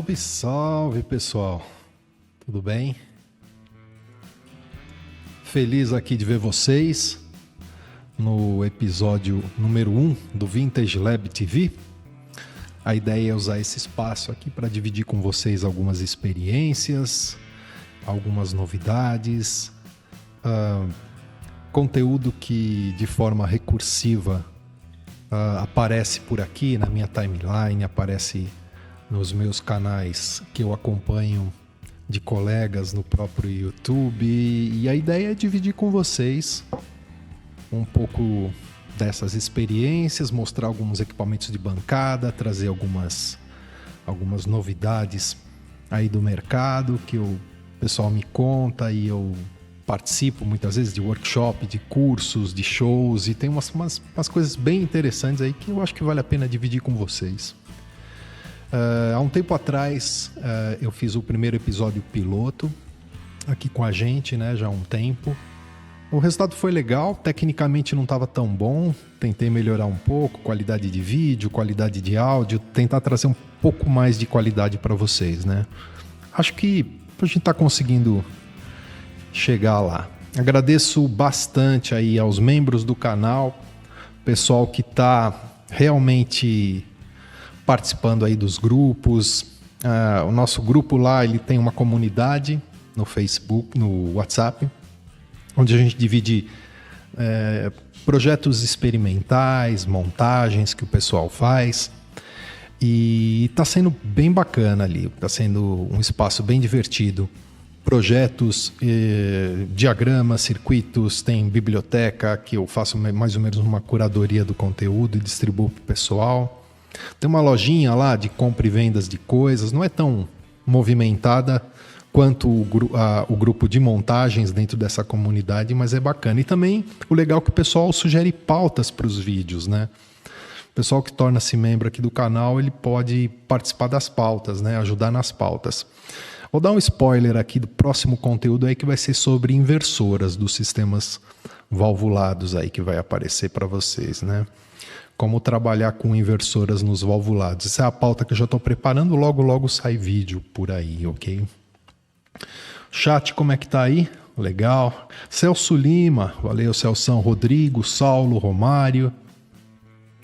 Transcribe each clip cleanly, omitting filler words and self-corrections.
Salve, salve pessoal, tudo bem? Feliz aqui de ver vocês no episódio número 1 do Vintage Lab TV. A ideia é usar esse espaço aqui para dividir com vocês algumas experiências, algumas novidades, conteúdo que de forma recursiva aparece por aqui na minha timeline, aparece nos meus canais que eu acompanho de colegas no próprio YouTube, e a ideia é dividir com vocês um pouco dessas experiências, mostrar alguns equipamentos de bancada, trazer algumas novidades aí do mercado que o pessoal me conta e eu participo muitas vezes de workshop, de cursos, de shows, e tem umas coisas bem interessantes aí que eu acho que vale a pena dividir com vocês. Há um tempo atrás eu fiz o primeiro episódio piloto aqui com a gente, né, já há um tempo. O resultado foi legal, tecnicamente não estava tão bom, tentei melhorar um pouco, qualidade de vídeo, qualidade de áudio, tentar trazer um pouco mais de qualidade para vocês, né. Acho que a gente está conseguindo chegar lá. Agradeço bastante aí aos membros do canal, pessoal que está realmente participando aí dos grupos. O nosso grupo lá, ele tem uma comunidade no Facebook, no WhatsApp, onde a gente divide projetos experimentais, montagens que o pessoal faz, e está sendo bem bacana ali, está sendo um espaço bem divertido. Projetos, diagramas, circuitos, tem biblioteca que eu faço mais ou menos uma curadoria do conteúdo e distribuo para o pessoal. Tem uma lojinha lá de compra e vendas de coisas, não é tão movimentada quanto o grupo de montagens dentro dessa comunidade, mas é bacana. E também o legal é que o pessoal sugere pautas para os vídeos, né? O pessoal que torna-se membro aqui do canal, ele pode participar das pautas, né? Ajudar nas pautas. Vou dar um spoiler aqui do próximo conteúdo aí que vai ser sobre inversoras dos sistemas valvulados aí que vai aparecer para vocês, né? Como trabalhar com inversoras nos valvulados. Essa é a pauta que eu já estou preparando, logo sai vídeo por aí, ok? Chat, como é que tá aí? Legal. Celso Lima, valeu Celção, Rodrigo, Saulo, Romário.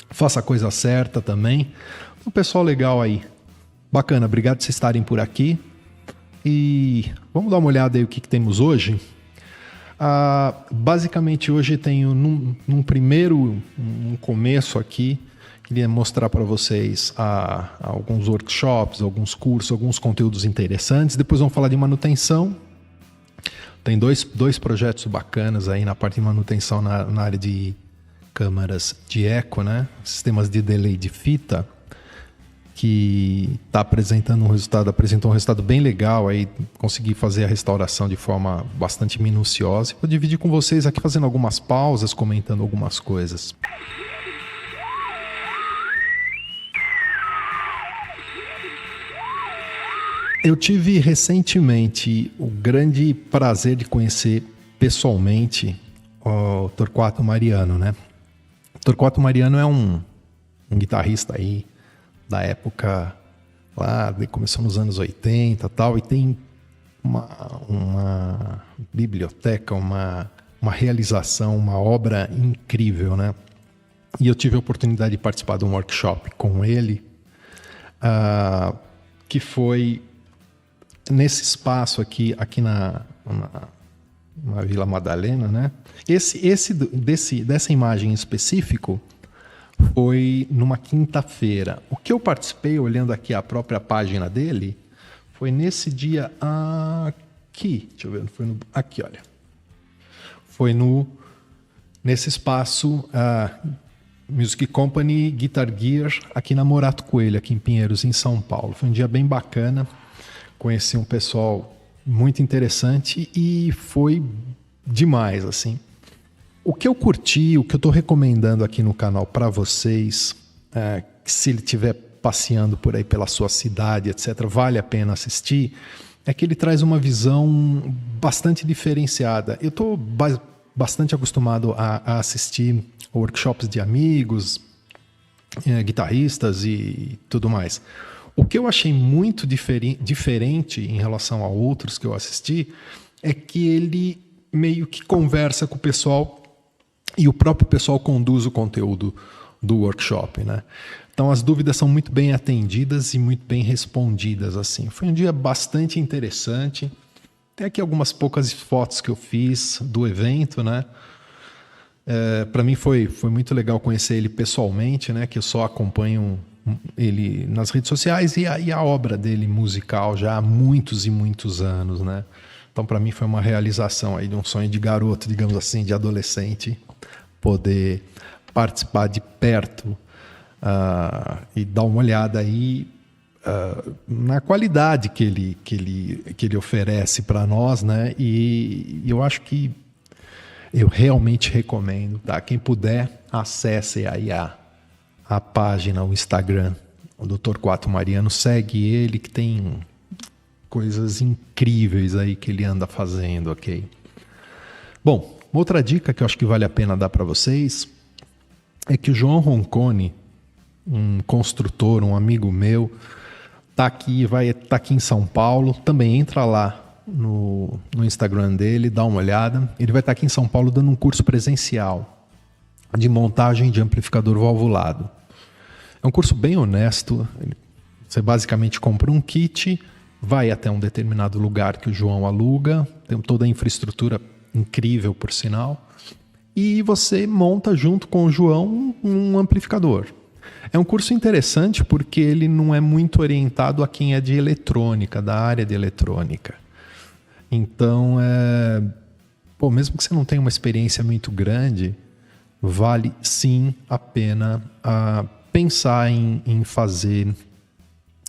Faça a coisa certa também. Um pessoal legal aí. Bacana, obrigado por vocês estarem por aqui. E vamos dar uma olhada aí o que temos hoje. Basicamente hoje tenho um começo aqui, queria mostrar para vocês alguns workshops, alguns cursos, alguns conteúdos interessantes. Depois vamos falar de manutenção. Tem dois projetos bacanas aí na parte de manutenção na área de câmaras de eco, né? Sistemas de delay de fita, que apresentou um resultado bem legal, aí consegui fazer a restauração de forma bastante minuciosa. Vou dividir com vocês aqui fazendo algumas pausas, comentando algumas coisas. Eu tive recentemente o grande prazer de conhecer pessoalmente o Torquato Mariano, né? O Torquato Mariano é um guitarrista aí da época lá, começou nos anos 80 e tal, e tem uma biblioteca, uma realização, uma obra incrível, né? E eu tive a oportunidade de participar de um workshop com ele, que foi nesse espaço aqui na Vila Madalena, né? Dessa imagem em específico foi numa quinta-feira. O que eu participei, olhando aqui a própria página dele, foi nesse dia aqui. Deixa eu ver, aqui, olha. Foi nesse espaço Music Company Guitar Gear, aqui na Morato Coelho, aqui em Pinheiros, em São Paulo. Foi um dia bem bacana. Conheci um pessoal muito interessante e foi demais, assim. O que eu curti, o que eu estou recomendando aqui no canal para vocês, se ele estiver passeando por aí pela sua cidade, etc., vale a pena assistir, é que ele traz uma visão bastante diferenciada. Eu estou bastante acostumado a assistir workshops de amigos, guitarristas e tudo mais. O que eu achei muito diferente em relação a outros que eu assisti é que ele meio que conversa com o pessoal e o próprio pessoal conduz o conteúdo do workshop, né? Então as dúvidas são muito bem atendidas e muito bem respondidas, assim. Foi um dia bastante interessante. Tem aqui algumas poucas fotos que eu fiz do evento, né? Para mim foi muito legal conhecer ele pessoalmente, né? Que eu só acompanho ele nas redes sociais e a obra dele musical já há muitos e muitos anos, né? Então para mim foi uma realização aí de um sonho de garoto, digamos assim, de adolescente, poder participar de perto e dar uma olhada aí na qualidade que ele oferece para nós, né? E eu acho que eu realmente recomendo, tá? Quem puder, acesse aí a página, o Instagram, o Dr. Quato Mariano, segue ele, que tem coisas incríveis aí que ele anda fazendo, ok? Bom, outra dica que eu acho que vale a pena dar para vocês é que o João Roncone, um construtor, um amigo meu, tá aqui em São Paulo. Também entra lá no Instagram dele, dá uma olhada. Ele vai estar aqui em São Paulo dando um curso presencial de montagem de amplificador valvulado. É um curso bem honesto. Você basicamente compra um kit, vai até um determinado lugar que o João aluga, tem toda a infraestrutura incrível, por sinal, e você monta junto com o João um amplificador. É um curso interessante porque ele não é muito orientado a quem é de eletrônica, da área de eletrônica. Então, mesmo que você não tenha uma experiência muito grande, vale sim a pena pensar em fazer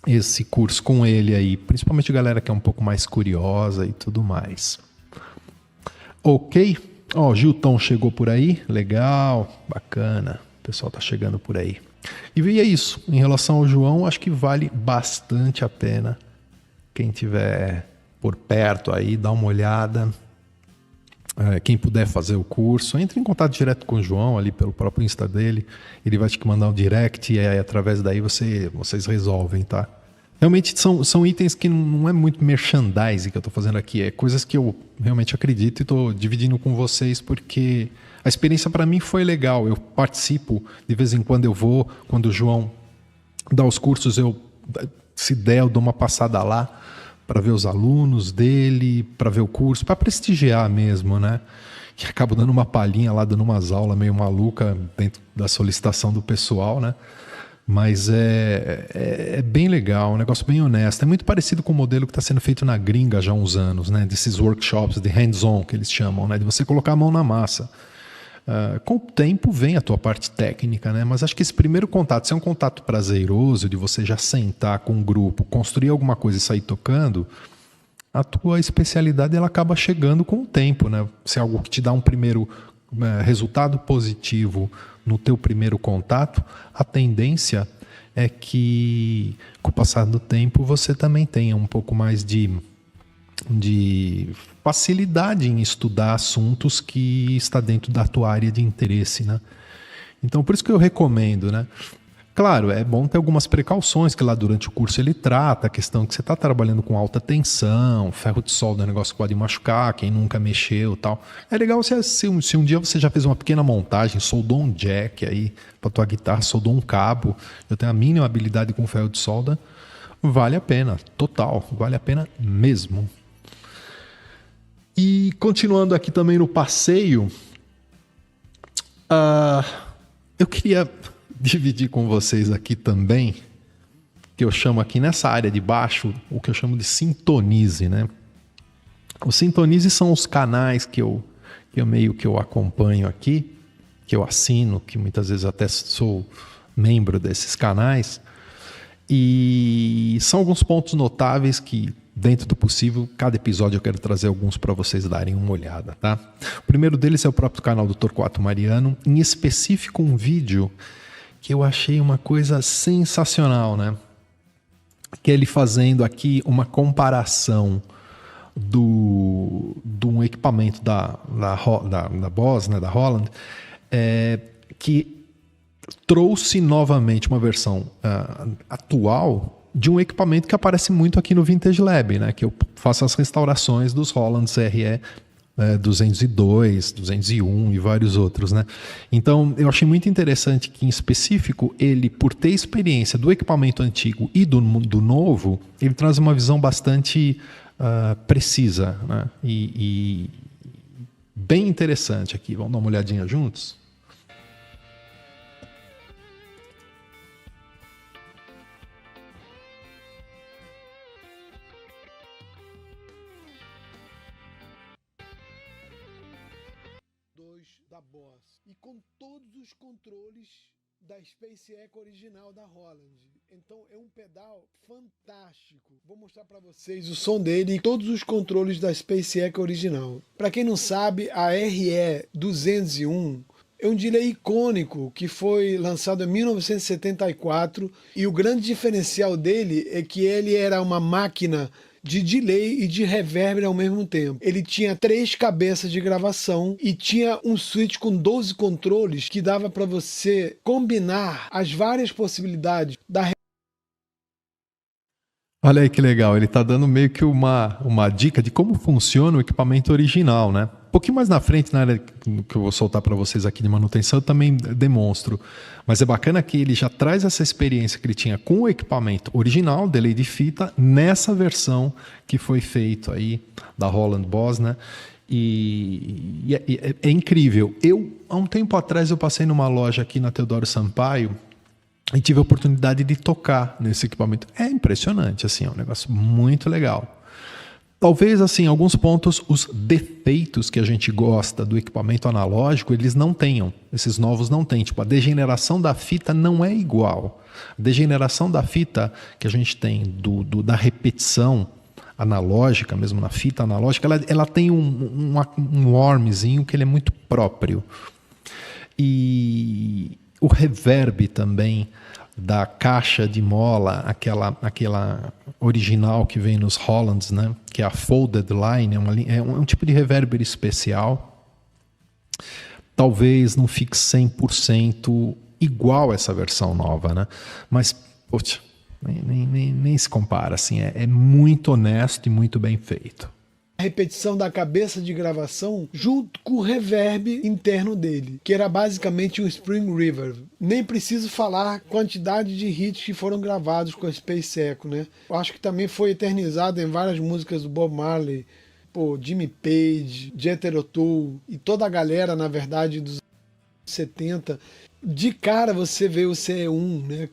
esse curso com ele aí, principalmente a galera que é um pouco mais curiosa e tudo mais. Ok? Ó, Gilton chegou por aí, legal, bacana, o pessoal tá chegando por aí. E é isso, em relação ao João, acho que vale bastante a pena quem tiver por perto aí, dá uma olhada. Quem puder fazer o curso, entre em contato direto com o João ali pelo próprio Insta dele, ele vai te mandar um direct e aí através daí vocês resolvem, tá? Realmente são itens que não é muito merchandising que eu estou fazendo aqui, é coisas que eu realmente acredito e estou dividindo com vocês porque a experiência para mim foi legal. Eu participo, de vez em quando eu vou, quando o João dá os cursos, se der, eu dou uma passada lá para ver os alunos dele, para ver o curso, para prestigiar mesmo, né? E acabo dando uma palhinha lá, dando umas aulas meio maluca dentro da solicitação do pessoal, né? Mas é bem legal, um negócio bem honesto. É muito parecido com o modelo que está sendo feito na gringa já há uns anos, né? Desses workshops de hands-on que eles chamam, né? De você colocar a mão na massa. Com o tempo vem a tua parte técnica, né? Mas acho que esse primeiro contato, se é um contato prazeroso, de você já sentar com um grupo, construir alguma coisa e sair tocando, a tua especialidade ela acaba chegando com o tempo, né? Se é algo que te dá um primeiro resultado positivo no teu primeiro contato, a tendência é que, com o passar do tempo, você também tenha um pouco mais de facilidade em estudar assuntos que está dentro da tua área de interesse, né? Então, por isso que eu recomendo, né? Claro, é bom ter algumas precauções, que lá durante o curso ele trata a questão que você está trabalhando com alta tensão, ferro de solda é um negócio que pode machucar, quem nunca mexeu e tal. É legal se um dia você já fez uma pequena montagem, soldou um jack aí para tua guitarra, soldou um cabo, eu tenho a mínima habilidade com ferro de solda, vale a pena, total, vale a pena mesmo. E continuando aqui também no passeio, eu queria dividir com vocês aqui também, que eu chamo aqui nessa área de baixo, o que eu chamo de Sintonize, né? Os Sintonize são os canais que eu acompanho aqui, que eu assino, que muitas vezes até sou membro desses canais, e são alguns pontos notáveis que, dentro do possível, cada episódio eu quero trazer alguns para vocês darem uma olhada, tá? O primeiro deles é o próprio canal do Dr. Quato Mariano, em específico um vídeo que eu achei uma coisa sensacional, né? Que é ele fazendo aqui uma comparação de um equipamento da Boss, né, da Holland, que trouxe novamente uma versão atual de um equipamento que aparece muito aqui no Vintage Lab, né? Que eu faço as restaurações dos Roland RE 202, 201 e vários outros, né? Então, eu achei muito interessante que, em específico, ele, por ter experiência do equipamento antigo e do novo, ele traz uma visão bastante precisa, né? E bem interessante aqui. Vamos dar uma olhadinha juntos? Da Boss e com todos os controles da Space Echo original da Roland. Então é um pedal fantástico. Vou mostrar para vocês o som dele e todos os controles da Space Echo original. Para quem não sabe, a RE 201 é um delay icônico que foi lançado em 1974 e o grande diferencial dele é que ele era uma máquina de delay e de reverb ao mesmo tempo. Ele tinha 3 cabeças de gravação e tinha um switch com 12 controles que dava para você combinar as várias possibilidades da... Olha aí que legal, ele está dando meio que uma dica de como funciona o equipamento original, né? Um pouquinho mais na frente, na área que eu vou soltar para vocês aqui de manutenção, eu também demonstro. Mas é bacana que ele já traz essa experiência que ele tinha com o equipamento original, delay de fita, nessa versão que foi feito aí da Roland Boss, né? E é incrível. Há um tempo atrás, eu passei numa loja aqui na Teodoro Sampaio, e tive a oportunidade de tocar nesse equipamento. É impressionante, assim, é um negócio muito legal. Talvez, assim, alguns pontos, os defeitos que a gente gosta do equipamento analógico, eles não tenham. Esses novos não têm. Tipo, a degeneração da fita não é igual. A degeneração da fita que a gente tem da repetição analógica, mesmo na fita analógica, ela tem um wormzinho que ele é muito próprio. E o reverb também da caixa de mola, aquela original que vem nos Hollands, né? Que é a Folded Line, é um tipo de reverber especial. Talvez não fique 100% igual essa versão nova, né? Mas, putz, nem se compara, assim, é muito honesto e muito bem feito. A repetição da cabeça de gravação junto com o reverb interno dele, que era basicamente um Spring River. Nem preciso falar a quantidade de hits que foram gravados com a Space Echo, né? Eu acho que também foi eternizado em várias músicas do Bob Marley, Jimmy Page, Jethro Tull e toda a galera, na verdade, dos anos 70. De cara você vê o C1, né?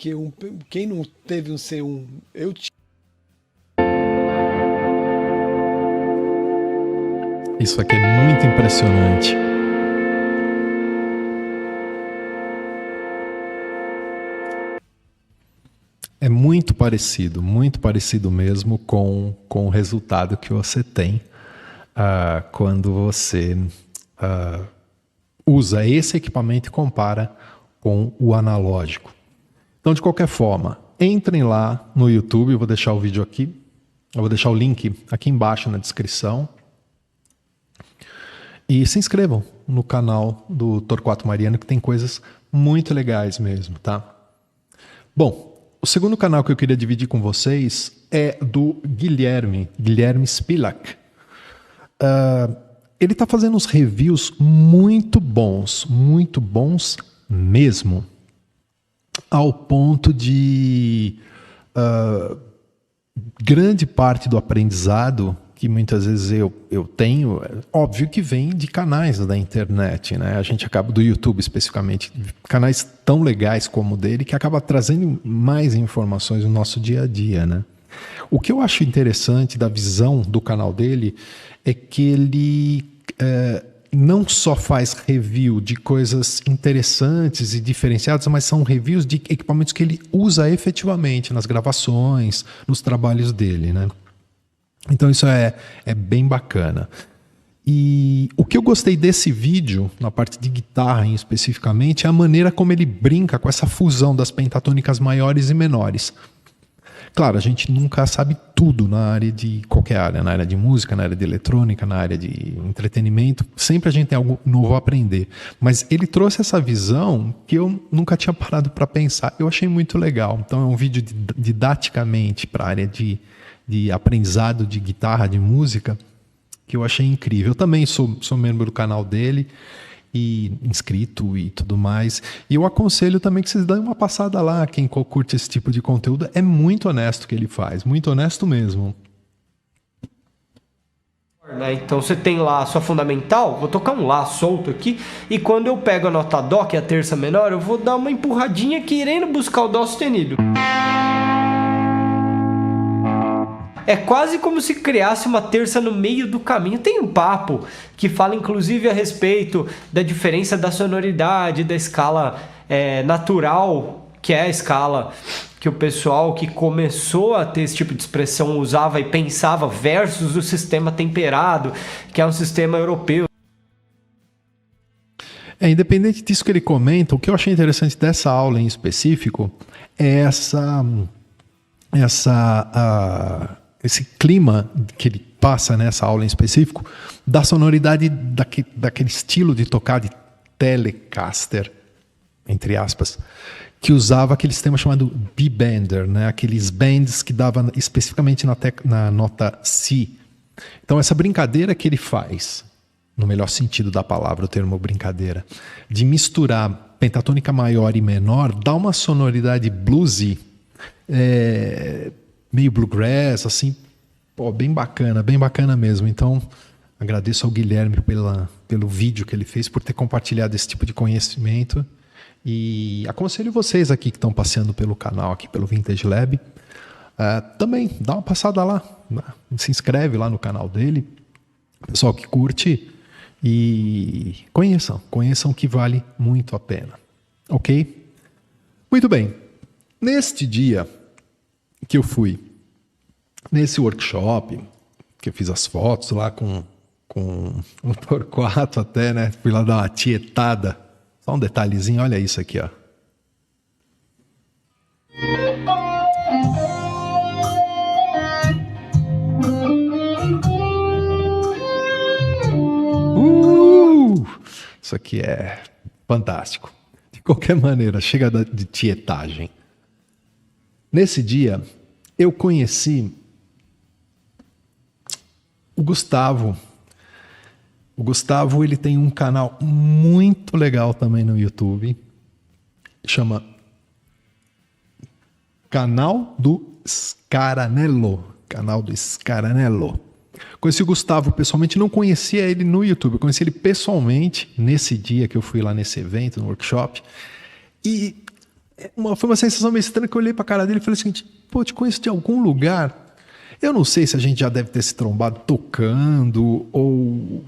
Quem não teve um C1? Eu tinha. Isso aqui é muito impressionante. É muito parecido mesmo com o resultado que você tem quando você usa esse equipamento e compara com o analógico. Então, de qualquer forma, entrem lá no YouTube, eu vou deixar o vídeo aqui, eu vou deixar o link aqui embaixo na descrição. E se inscrevam no canal do Torquato Mariano, que tem coisas muito legais mesmo, tá? Bom, o segundo canal que eu queria dividir com vocês é do Guilherme Spilak. Ele está fazendo uns reviews muito bons mesmo, ao ponto de grande parte do aprendizado que muitas vezes eu tenho, óbvio que vem de canais da internet, né? A gente acaba, do YouTube especificamente, canais tão legais como o dele, que acaba trazendo mais informações no nosso dia a dia, né? O que eu acho interessante da visão do canal dele é que ele não só faz review de coisas interessantes e diferenciadas, mas são reviews de equipamentos que ele usa efetivamente nas gravações, nos trabalhos dele, né? Então isso é bem bacana. E o que eu gostei desse vídeo, na parte de guitarra especificamente, é a maneira como ele brinca com essa fusão das pentatônicas maiores e menores. Claro, a gente nunca sabe tudo na área de qualquer área, na área de música, na área de eletrônica, na área de entretenimento. Sempre a gente tem algo novo a aprender. Mas ele trouxe essa visão que eu nunca tinha parado para pensar. Eu achei muito legal. Então é um vídeo didaticamente para a área de aprendizado de guitarra, de música, que eu achei incrível. Eu também sou membro do canal dele, e inscrito e tudo mais. E eu aconselho também que vocês dêem uma passada lá, quem curte esse tipo de conteúdo. É muito honesto o que ele faz, muito honesto mesmo. Então você tem lá a sua fundamental, vou tocar um Lá solto aqui, e quando eu pego a nota Dó, que é a terça menor, eu vou dar uma empurradinha querendo buscar o Dó sustenido. É quase como se criasse uma terça no meio do caminho. Tem um papo que fala inclusive a respeito da diferença da sonoridade, da escala natural, que é a escala que o pessoal que começou a ter esse tipo de expressão usava e pensava, versus o sistema temperado, que é um sistema europeu. Independente disso que ele comenta, o que eu achei interessante dessa aula em específico é esse clima que ele passa nessa aula em específico, da sonoridade daquele estilo de tocar de Telecaster, entre aspas, que usava aquele sistema chamado B-Bender, né? Aqueles bends que dava especificamente na nota Si. Então essa brincadeira que ele faz, no melhor sentido da palavra, o termo brincadeira, de misturar pentatônica maior e menor, dá uma sonoridade bluesy, meio bluegrass, assim, bem bacana mesmo. Então, agradeço ao Guilherme pelo vídeo que ele fez, por ter compartilhado esse tipo de conhecimento. E aconselho vocês aqui que estão passeando pelo canal, aqui pelo Vintage Lab, também dá uma passada lá, né? Se inscreve lá no canal dele, pessoal que curte, e conheçam que vale muito a pena. Ok? Muito bem. Neste dia que eu fui nesse workshop, que eu fiz as fotos lá com o Torquato até, né? Fui lá dar uma tietada. Só um detalhezinho, olha isso aqui, ó. Isso aqui é fantástico. De qualquer maneira, chega de tietagem. Nesse dia, eu conheci o Gustavo. O Gustavo, ele tem um canal muito legal também no YouTube. Chama Canal do Scaranello. Canal do Scaranello. Conheci o Gustavo pessoalmente, não conhecia ele no YouTube. Eu conheci ele pessoalmente nesse dia que eu fui lá nesse evento, no workshop. E foi uma sensação meio estranha que eu olhei pra cara dele e falei o seguinte: pô, te conheço de algum lugar. Eu não sei se a gente já deve ter se trombado tocando ou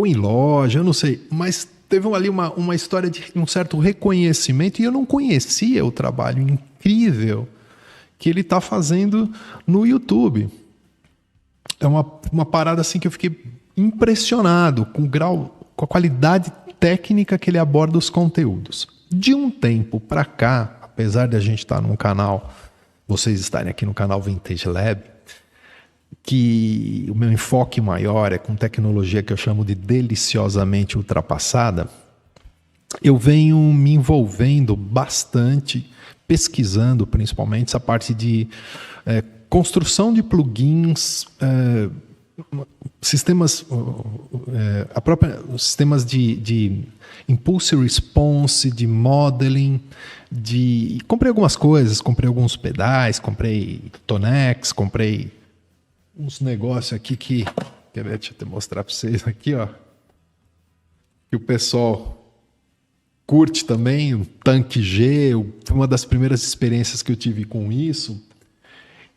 em loja, eu não sei. Mas teve ali uma história de um certo reconhecimento e eu não conhecia o trabalho incrível que ele está fazendo no YouTube. É uma parada assim que eu fiquei impressionado com o grau, com a qualidade técnica que ele aborda os conteúdos. De um tempo para cá, apesar de a gente estar num canal, vocês estarem aqui no canal Vintage Lab, que o meu enfoque maior é com tecnologia que eu chamo de deliciosamente ultrapassada, eu venho me envolvendo bastante, pesquisando principalmente essa parte de construção de plugins, sistemas de impulse response, de modeling, comprei algumas coisas, comprei alguns pedais, comprei Tonex, comprei uns negócios aqui que quer ver, deixa eu mostrar para vocês aqui, ó, que o pessoal curte também, um tanque G, foi uma das primeiras experiências que eu tive com isso.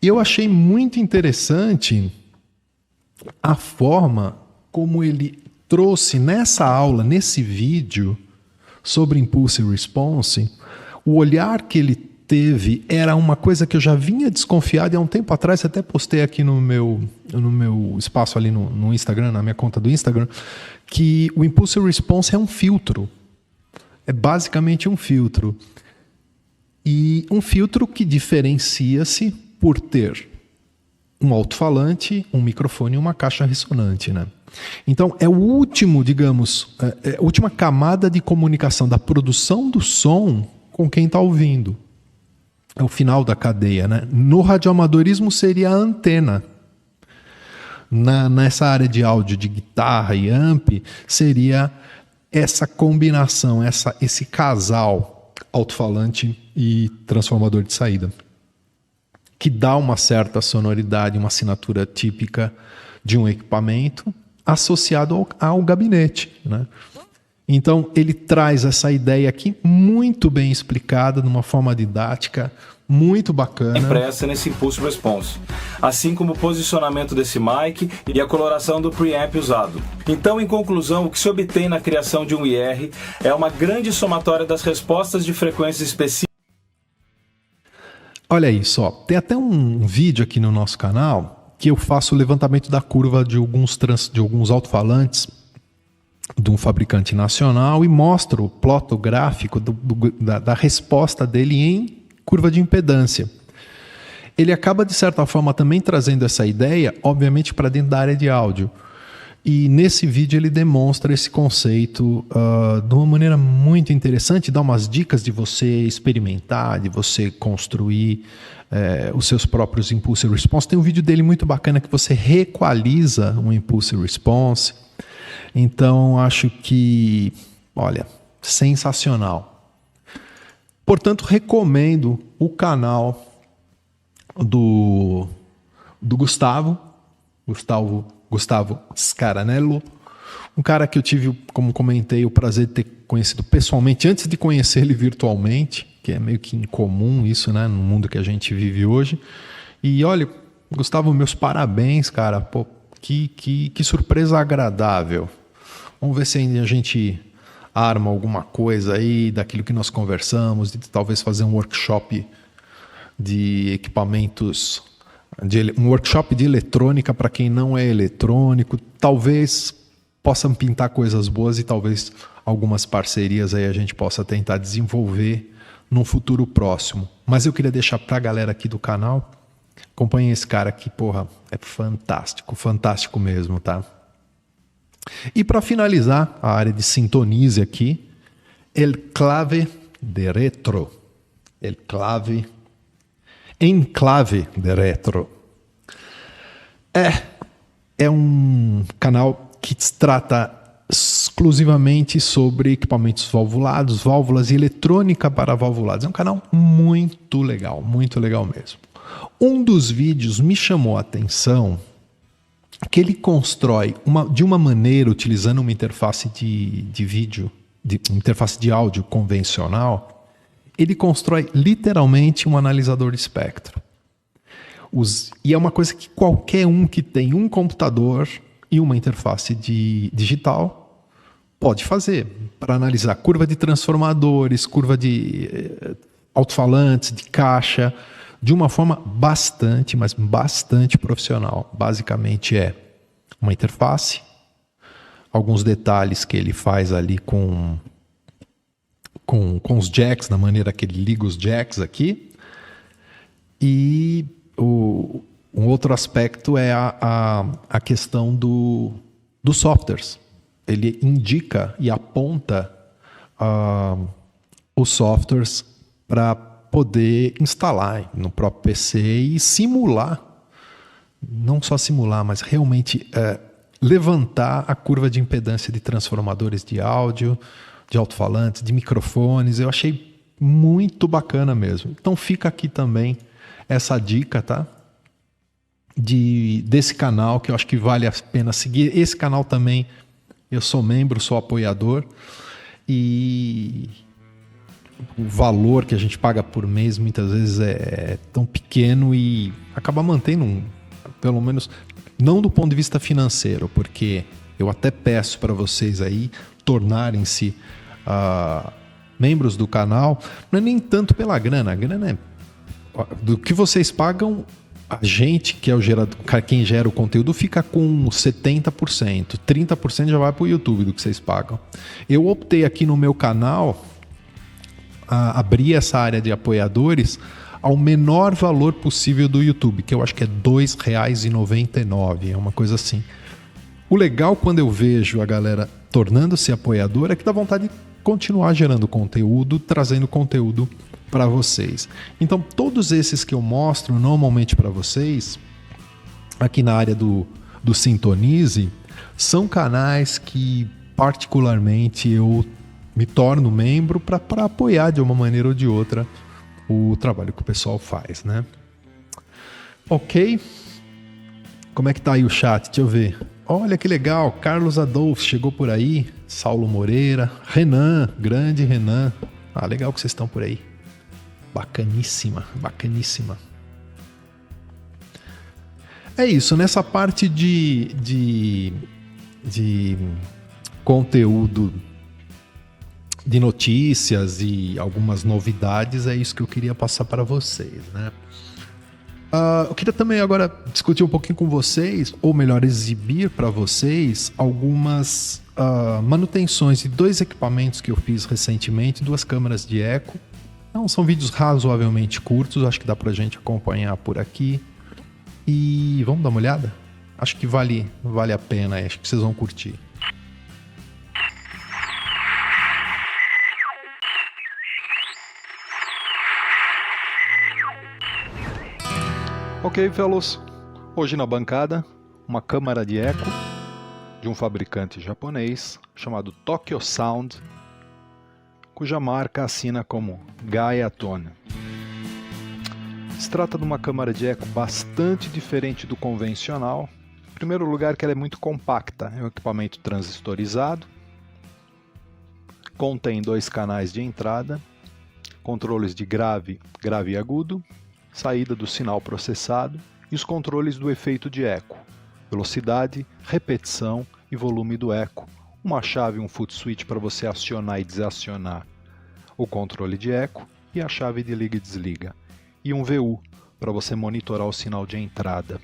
E eu achei muito interessante a forma como ele trouxe nessa aula, nesse vídeo sobre Impulse Response, o olhar que ele teve era uma coisa que eu já vinha desconfiado e há um tempo atrás até postei aqui no meu espaço ali no Instagram, na minha conta do Instagram, que o Impulse Response é um filtro. É basicamente um filtro. E um filtro que diferencia-se por ter um alto-falante, um microfone e uma caixa ressonante, né? Então, é o último, digamos, a última camada de comunicação da produção do som com quem está ouvindo. É o final da cadeia, né? No radioamadorismo seria a antena. Nessa área de áudio de guitarra e amp, seria essa combinação, esse casal alto-falante e transformador de saída, que dá uma certa sonoridade, uma assinatura típica de um equipamento associado ao gabinete, né? Então, ele traz essa ideia aqui muito bem explicada, de uma forma didática, muito bacana. Impressa nesse Impulse Response, assim como o posicionamento desse mic e a coloração do preamp usado. Então, em conclusão, o que se obtém na criação de um IR é uma grande somatória das respostas de frequências específicas. Olha isso, ó. Tem até um vídeo aqui no nosso canal que eu faço o levantamento da curva de alguns alto-falantes de um fabricante nacional e mostro, ploto gráfico da resposta dele em curva de impedância. Ele acaba, de certa forma, também trazendo essa ideia, obviamente, para dentro da área de áudio. E nesse vídeo ele demonstra esse conceito de uma maneira muito interessante, dá umas dicas de você experimentar, de você construir os seus próprios Impulse Response. Tem um vídeo dele muito bacana que você reequaliza um Impulse Response. Então, acho que, olha, sensacional. Portanto, recomendo o canal do Gustavo Scaranello, um cara que eu tive, como comentei, o prazer de ter conhecido pessoalmente, antes de conhecer ele virtualmente, que é meio que incomum isso, né, no mundo que a gente vive hoje. E olha, Gustavo, meus parabéns, cara. Pô, que surpresa agradável. Vamos ver se a gente arma alguma coisa aí daquilo que nós conversamos, de talvez fazer um workshop de equipamentos, um workshop de eletrônica para quem não é eletrônico. Talvez possam pintar coisas boas e talvez algumas parcerias aí a gente possa tentar desenvolver num futuro próximo. Mas eu queria deixar para a galera aqui do canal, acompanhem esse cara aqui, porra, é fantástico, fantástico mesmo, tá? E para finalizar a área de sintonize aqui, El Clave de Retro. Enclave de Retro. É um canal que trata exclusivamente sobre equipamentos valvulados, válvulas e eletrônica para valvulados. É um canal muito legal mesmo. Um dos vídeos me chamou a atenção que ele constrói de uma maneira, utilizando uma interface de vídeo, interface de áudio convencional, ele constrói literalmente um analisador de espectro. E é uma coisa que qualquer um que tem um computador e uma interface digital pode fazer, para analisar curva de transformadores, curva de alto-falantes, de caixa, de uma forma bastante profissional. Basicamente é uma interface, alguns detalhes que ele faz ali com os jacks, na maneira que ele liga os jacks aqui. E um outro aspecto é a questão dos softwares. Ele indica e aponta os softwares para poder instalar no próprio PC e simular, não só simular, mas realmente levantar a curva de impedância de transformadores de áudio, de alto-falantes, de microfones. Eu achei muito bacana mesmo. Então fica aqui também essa dica, tá? Desse canal, que eu acho que vale a pena seguir. Esse canal também, eu sou membro, sou apoiador, e o valor que a gente paga por mês muitas vezes é tão pequeno e acaba mantendo, pelo menos, não do ponto de vista financeiro, porque eu até peço para vocês aí tornarem-se membros do canal, não é nem tanto pela grana. A grana é do que vocês pagam. A gente, que é quem gera o conteúdo, fica com 70%. 30% já vai para o YouTube do que vocês pagam. Eu optei aqui no meu canal a abrir essa área de apoiadores ao menor valor possível do YouTube, que eu acho que é R$ 2,99, é uma coisa assim. O legal quando eu vejo a galera tornando-se apoiador é que dá vontade de continuar gerando conteúdo, trazendo conteúdo para vocês. Então, todos esses que eu mostro normalmente para vocês, aqui na área do Sintonize, são canais que particularmente eu me torno membro para apoiar de uma maneira ou de outra o trabalho que o pessoal faz, né? Ok? Como é que tá aí o chat? Deixa eu ver. Olha que legal, Carlos Adolfo chegou por aí, Saulo Moreira, Renan, grande Renan. Ah, legal que vocês estão por aí. Bacaníssima, bacaníssima. É isso, nessa parte de conteúdo, de notícias e algumas novidades, é isso que eu queria passar para vocês, né? Eu queria também agora discutir um pouquinho com vocês, ou melhor, exibir para vocês algumas manutenções de 2 equipamentos que eu fiz recentemente, 2 câmeras de eco. Então, são vídeos razoavelmente curtos, acho que dá pra gente acompanhar por aqui. E vamos dar uma olhada? Acho que vale a pena, acho que vocês vão curtir. Ok, fellows. Hoje na bancada, uma câmara de eco de um fabricante japonês chamado Tokyo Sound, cuja marca assina como Gaia-Tone. Se trata de uma câmara de eco bastante diferente do convencional. Em primeiro lugar, que ela é muito compacta, é um equipamento transistorizado, contém 2 canais de entrada, controles de grave e agudo, saída do sinal processado e os controles do efeito de eco, velocidade, repetição e volume do eco, uma chave e um foot switch para você acionar e desacionar o controle de eco e a chave de liga e desliga, e um VU para você monitorar o sinal de entrada.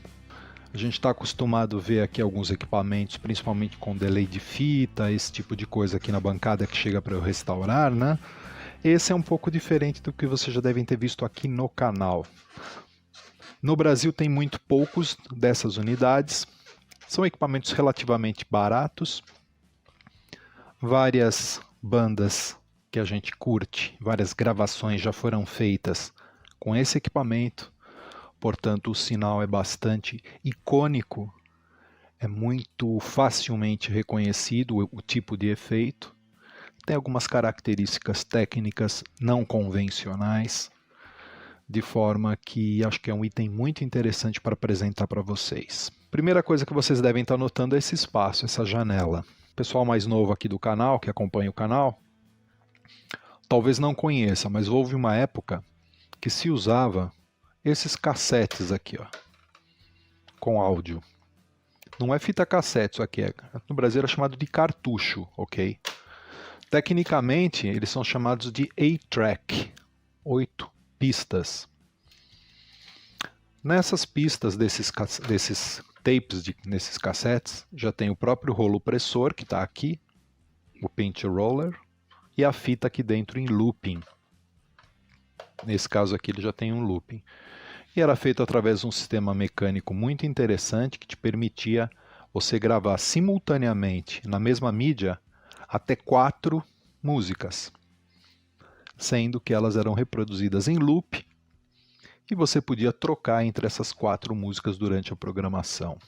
A gente está acostumado a ver aqui alguns equipamentos, principalmente com delay de fita, esse tipo de coisa aqui na bancada que chega para eu restaurar, né? Esse é um pouco diferente do que vocês já devem ter visto aqui no canal. No Brasil tem muito poucos dessas unidades. São equipamentos relativamente baratos. Várias bandas que a gente curte, várias gravações já foram feitas com esse equipamento. Portanto, o sinal é bastante icônico. É muito facilmente reconhecido o tipo de efeito. Tem algumas características técnicas não convencionais, de forma que acho que é um item muito interessante para apresentar para vocês. Primeira coisa que vocês devem estar notando é esse espaço, essa janela. O pessoal mais novo aqui do canal, que acompanha o canal, talvez não conheça, mas houve uma época que se usava esses cassetes aqui, ó, com áudio. Não é fita cassete isso aqui, no Brasil é chamado de cartucho, ok? Tecnicamente, eles são chamados de 8-track, 8 pistas. Nessas pistas desses tapes, nesses cassetes, já tem o próprio rolo opressor, que está aqui, o pinch roller, e a fita aqui dentro em looping. Nesse caso aqui ele já tem um looping. E era feito através de um sistema mecânico muito interessante que te permitia você gravar simultaneamente na mesma mídia até 4 músicas, sendo que elas eram reproduzidas em loop e você podia trocar entre essas 4 músicas durante a programação.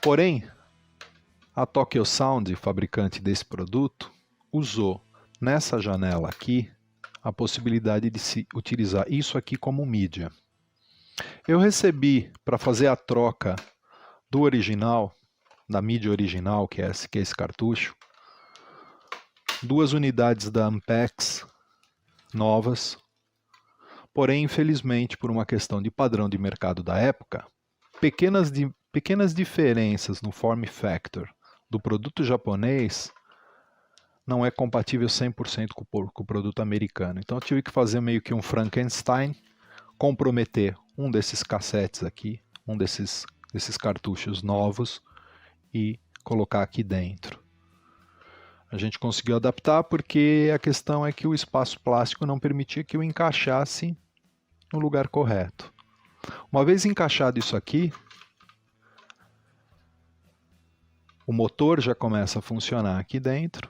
Porém, a Tokyo Sound, fabricante desse produto, usou nessa janela aqui a possibilidade de se utilizar isso aqui como mídia. Eu recebi para fazer a troca do original, da mídia original, que é esse cartucho, 2 unidades da Ampex novas, porém, infelizmente, por uma questão de padrão de mercado da época, pequenas diferenças no form factor do produto japonês não é compatível 100% com o produto americano. Então eu tive que fazer meio que um Frankenstein, comprometer um desses cassetes aqui, um desses cartuchos novos e colocar aqui dentro. A gente conseguiu adaptar porque a questão é que o espaço plástico não permitia que eu encaixasse no lugar correto. Uma vez encaixado isso aqui, o motor já começa a funcionar aqui dentro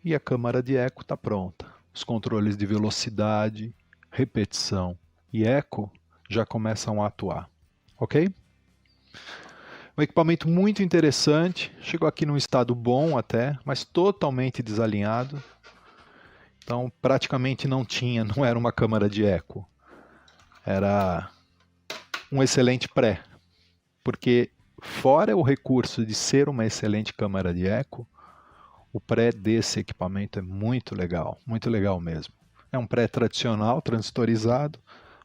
e a câmara de eco está pronta. Os controles de velocidade, repetição e eco já começam a atuar, ok? Um equipamento muito interessante, chegou aqui num estado bom até, mas totalmente desalinhado. Então praticamente não era uma câmara de eco. Era um excelente pré, porque fora o recurso de ser uma excelente câmara de eco, o pré desse equipamento é muito legal mesmo. É um pré tradicional, transistorizado,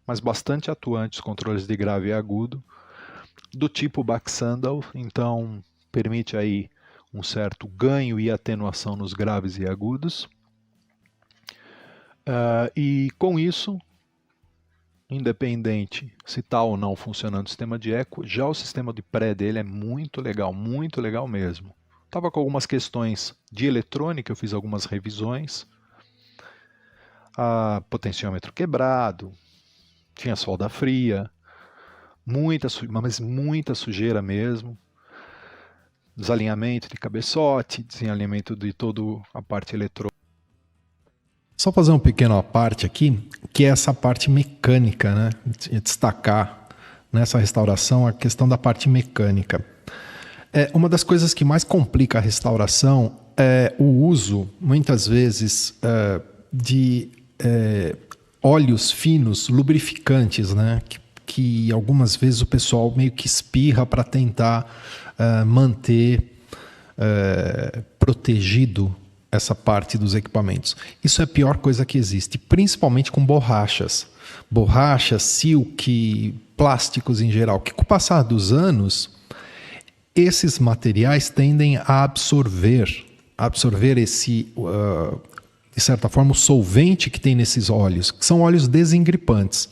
mas bastante atuante os controles de grave e agudo, do tipo back sandal, então permite aí um certo ganho e atenuação nos graves e agudos. E com isso, independente se está ou não funcionando o sistema de eco, já o sistema de pré dele é muito legal mesmo. Estava com algumas questões de eletrônica, eu fiz algumas revisões. Potenciômetro quebrado, tinha solda fria, mas muita sujeira mesmo. Desalinhamento de cabeçote, desalinhamento de toda a parte eletrônica. Só fazer um pequeno à parte aqui, que é essa parte mecânica, né? Destacar nessa restauração a questão da parte mecânica. Uma das coisas que mais complica a restauração é o uso, muitas vezes, de óleos finos, lubrificantes, né? Que algumas vezes o pessoal meio que espirra para tentar manter protegido essa parte dos equipamentos. Isso é a pior coisa que existe, principalmente com borrachas. Borrachas, silk, plásticos em geral, que com o passar dos anos, esses materiais tendem a absorver esse, de certa forma, o solvente que tem nesses óleos, que são óleos desengripantes.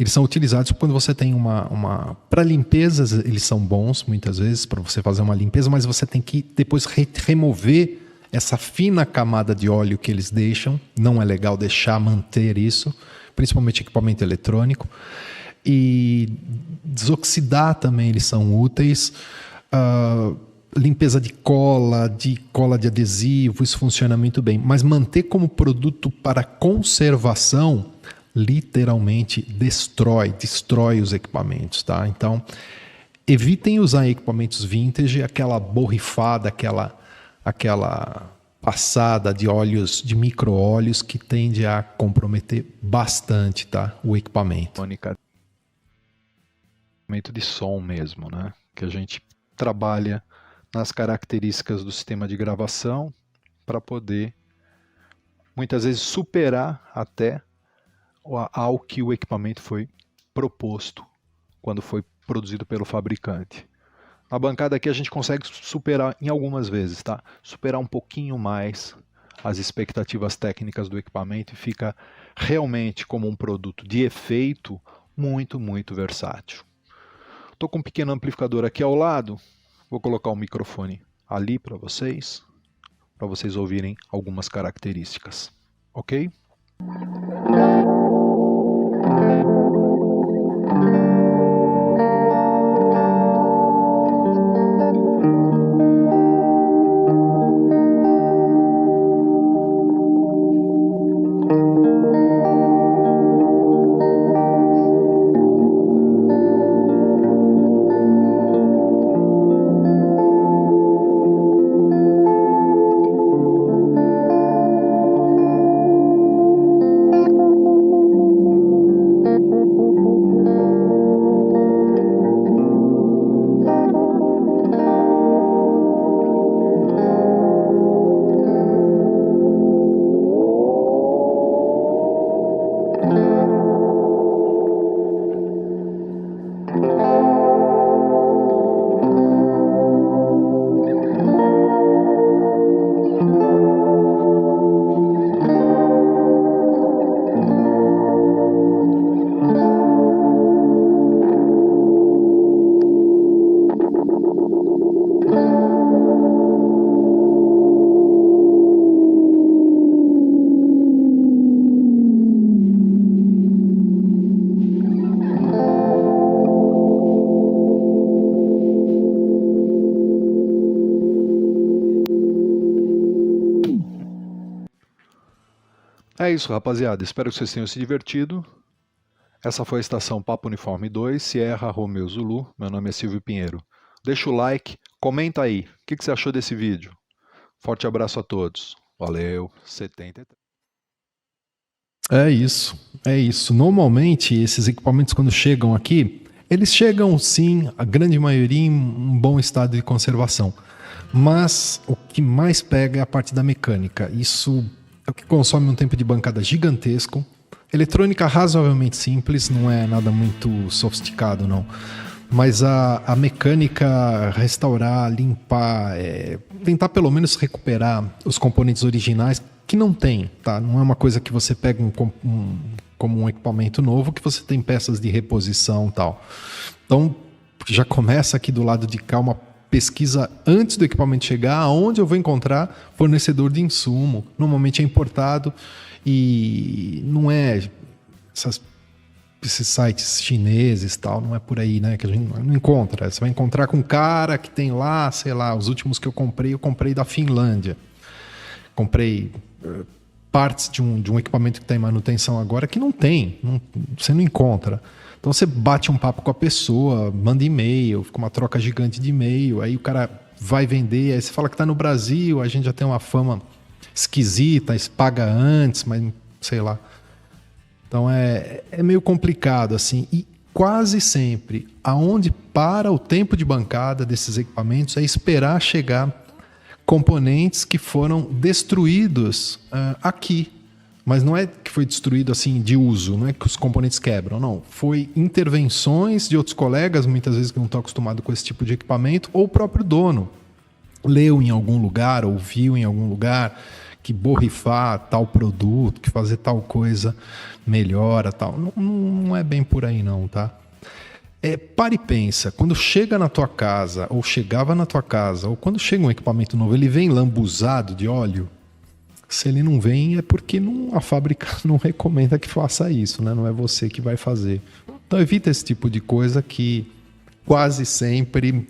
Eles são utilizados quando você tem para limpezas, eles são bons, muitas vezes, para você fazer uma limpeza, mas você tem que depois remover essa fina camada de óleo que eles deixam. Não é legal manter isso, principalmente equipamento eletrônico. E desoxidar também eles são úteis. Limpeza de cola de adesivo, isso funciona muito bem. Mas manter como produto para conservação, literalmente destrói os equipamentos, tá? Então, evitem usar equipamentos vintage, aquela borrifada, aquela passada de óleos, de micro-óleos, que tende a comprometer bastante, tá, o equipamento. Equipamento de som mesmo, né? Que a gente trabalha nas características do sistema de gravação para poder, muitas vezes, superar até ao que o equipamento foi proposto quando foi produzido pelo fabricante. Na bancada aqui a gente consegue superar em algumas vezes, tá? Superar um pouquinho mais as expectativas técnicas do equipamento e fica realmente como um produto de efeito muito, muito versátil. Estou com um pequeno amplificador aqui ao lado, vou colocar o microfone ali para vocês ouvirem algumas características, ok? É isso, rapaziada. Espero que vocês tenham se divertido. Essa foi a estação Papo Uniforme 2, Sierra Romeo Zulu. Meu nome é Silvio Pinheiro. Deixa o like, comenta aí. O que você achou desse vídeo? Forte abraço a todos. Valeu. 73. É isso. Normalmente, esses equipamentos, quando chegam aqui, eles chegam, sim, a grande maioria, em um bom estado de conservação. Mas o que mais pega é a parte da mecânica. Isso é o que consome um tempo de bancada gigantesco. Eletrônica razoavelmente simples, não é nada muito sofisticado, não. Mas a mecânica, restaurar, limpar, tentar pelo menos recuperar os componentes originais, que não tem, tá? Não é uma coisa que você pega como um equipamento novo, que você tem peças de reposição e tal. Então, já começa aqui do lado de cá uma pesquisa antes do equipamento chegar, aonde eu vou encontrar fornecedor de insumo. Normalmente é importado e não é esses sites chineses e tal, não é por aí, né? Que a gente não encontra. Você vai encontrar com um cara que tem lá, sei lá, os últimos que eu comprei da Finlândia. Comprei partes de um equipamento que está em manutenção agora que não tem, você não encontra. Então você bate um papo com a pessoa, manda e-mail, fica uma troca gigante de e-mail, aí o cara vai vender, aí você fala que está no Brasil, a gente já tem uma fama esquisita, paga antes, mas sei lá. Então é meio complicado assim, e quase sempre aonde para o tempo de bancada desses equipamentos é esperar chegar componentes que foram destruídos aqui. Mas não é que foi destruído assim de uso, não é que os componentes quebram, não. Foi intervenções de outros colegas, muitas vezes que não estão acostumados com esse tipo de equipamento, ou o próprio dono leu em algum lugar, ouviu em algum lugar que borrifar tal produto, que fazer tal coisa melhora, tal. Não é bem por aí não, tá? Para e pensa, quando chega na tua casa, ou chegava na tua casa, ou quando chega um equipamento novo, ele vem lambuzado de óleo? Se ele não vem, é porque a fábrica não recomenda que faça isso, né? Não é você que vai fazer. Então evita esse tipo de coisa que quase sempre,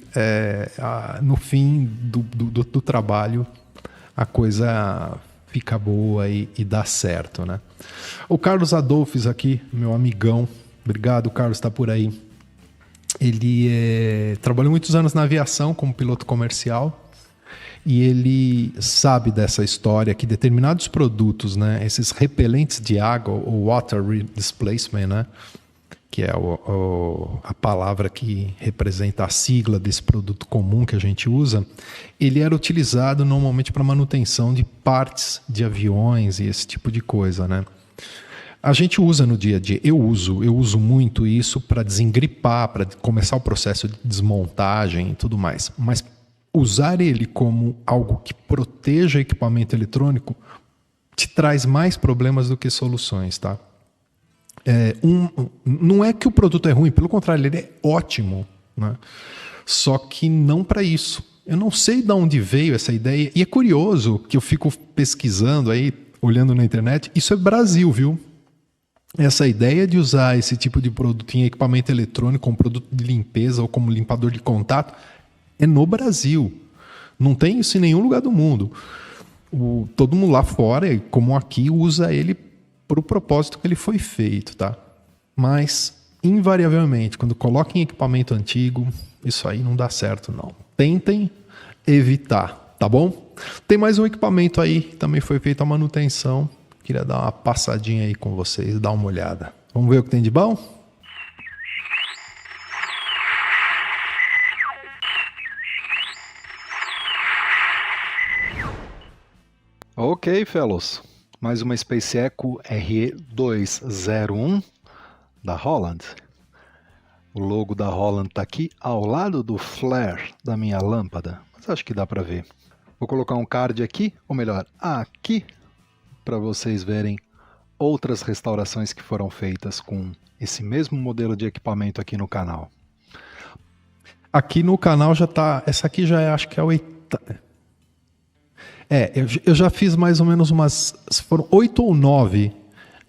no fim do trabalho, a coisa fica boa e dá certo, né? O Carlos Adolfes aqui, meu amigão, obrigado, Carlos, está por aí. Ele trabalhou muitos anos na aviação como piloto comercial e ele sabe dessa história que determinados produtos, né, esses repelentes de água, o water displacement, né, que é a palavra que representa a sigla desse produto comum que a gente usa, ele era utilizado normalmente para manutenção de partes de aviões e esse tipo de coisa, né? A gente usa no dia a dia, eu uso muito isso para desengripar, para começar o processo de desmontagem e tudo mais. Mas usar ele como algo que proteja equipamento eletrônico te traz mais problemas do que soluções, tá? Não é que o produto é ruim, pelo contrário, ele é ótimo, né? Só que não para isso. Eu não sei de onde veio essa ideia, e é curioso que eu fico pesquisando aí, olhando na internet, isso é Brasil, viu? Essa ideia de usar esse tipo de produto em equipamento eletrônico como produto de limpeza ou como limpador de contato é no Brasil. Não tem isso em nenhum lugar do mundo. Todo mundo lá fora, como aqui, usa ele para o propósito que ele foi feito, tá? Mas, invariavelmente, quando coloca em equipamento antigo, isso aí não dá certo, não. Tentem evitar, tá bom? Tem mais um equipamento aí, que também foi feita a manutenção. Queria dar uma passadinha aí com vocês, dar uma olhada. Vamos ver o que tem de bom? Ok, fellows. Mais uma Space Echo RE201 da Holland. O logo da Holland está aqui ao lado do flare da minha lâmpada, mas acho que dá para ver. Vou colocar um card aqui, ou melhor, aqui, para vocês verem outras restaurações que foram feitas com esse mesmo modelo de equipamento aqui no canal. Aqui no canal já está, essa aqui já é, acho que é a oitava. Eu já fiz mais ou menos foram 8 ou 9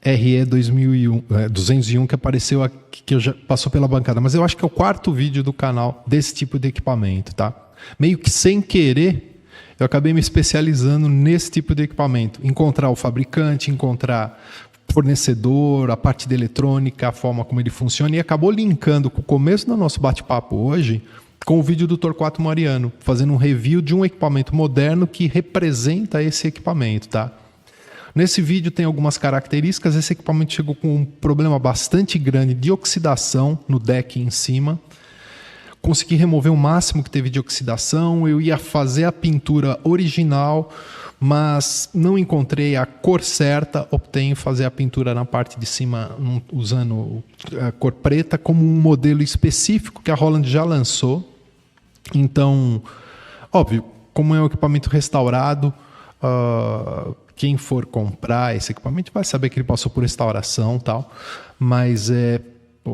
RE 201 que apareceu aqui, que já passou pela bancada, mas eu acho que é o quarto vídeo do canal desse tipo de equipamento, tá? Meio que sem querer, eu acabei me especializando nesse tipo de equipamento. Encontrar o fabricante, encontrar fornecedor, a parte de eletrônica, a forma como ele funciona, e acabou linkando com o começo do nosso bate-papo hoje com o vídeo do Torquato Mariano, fazendo um review de um equipamento moderno que representa esse equipamento, tá? Nesse vídeo tem algumas características. Esse equipamento chegou com um problema bastante grande de oxidação no deck em cima. Consegui remover o máximo que teve de oxidação. Eu ia fazer a pintura original, mas não encontrei a cor certa. Optei em fazer a pintura na parte de cima usando a cor preta como um modelo específico que a Roland já lançou. Então, óbvio, como é um equipamento restaurado, quem for comprar esse equipamento vai saber que ele passou por restauração e tal, mas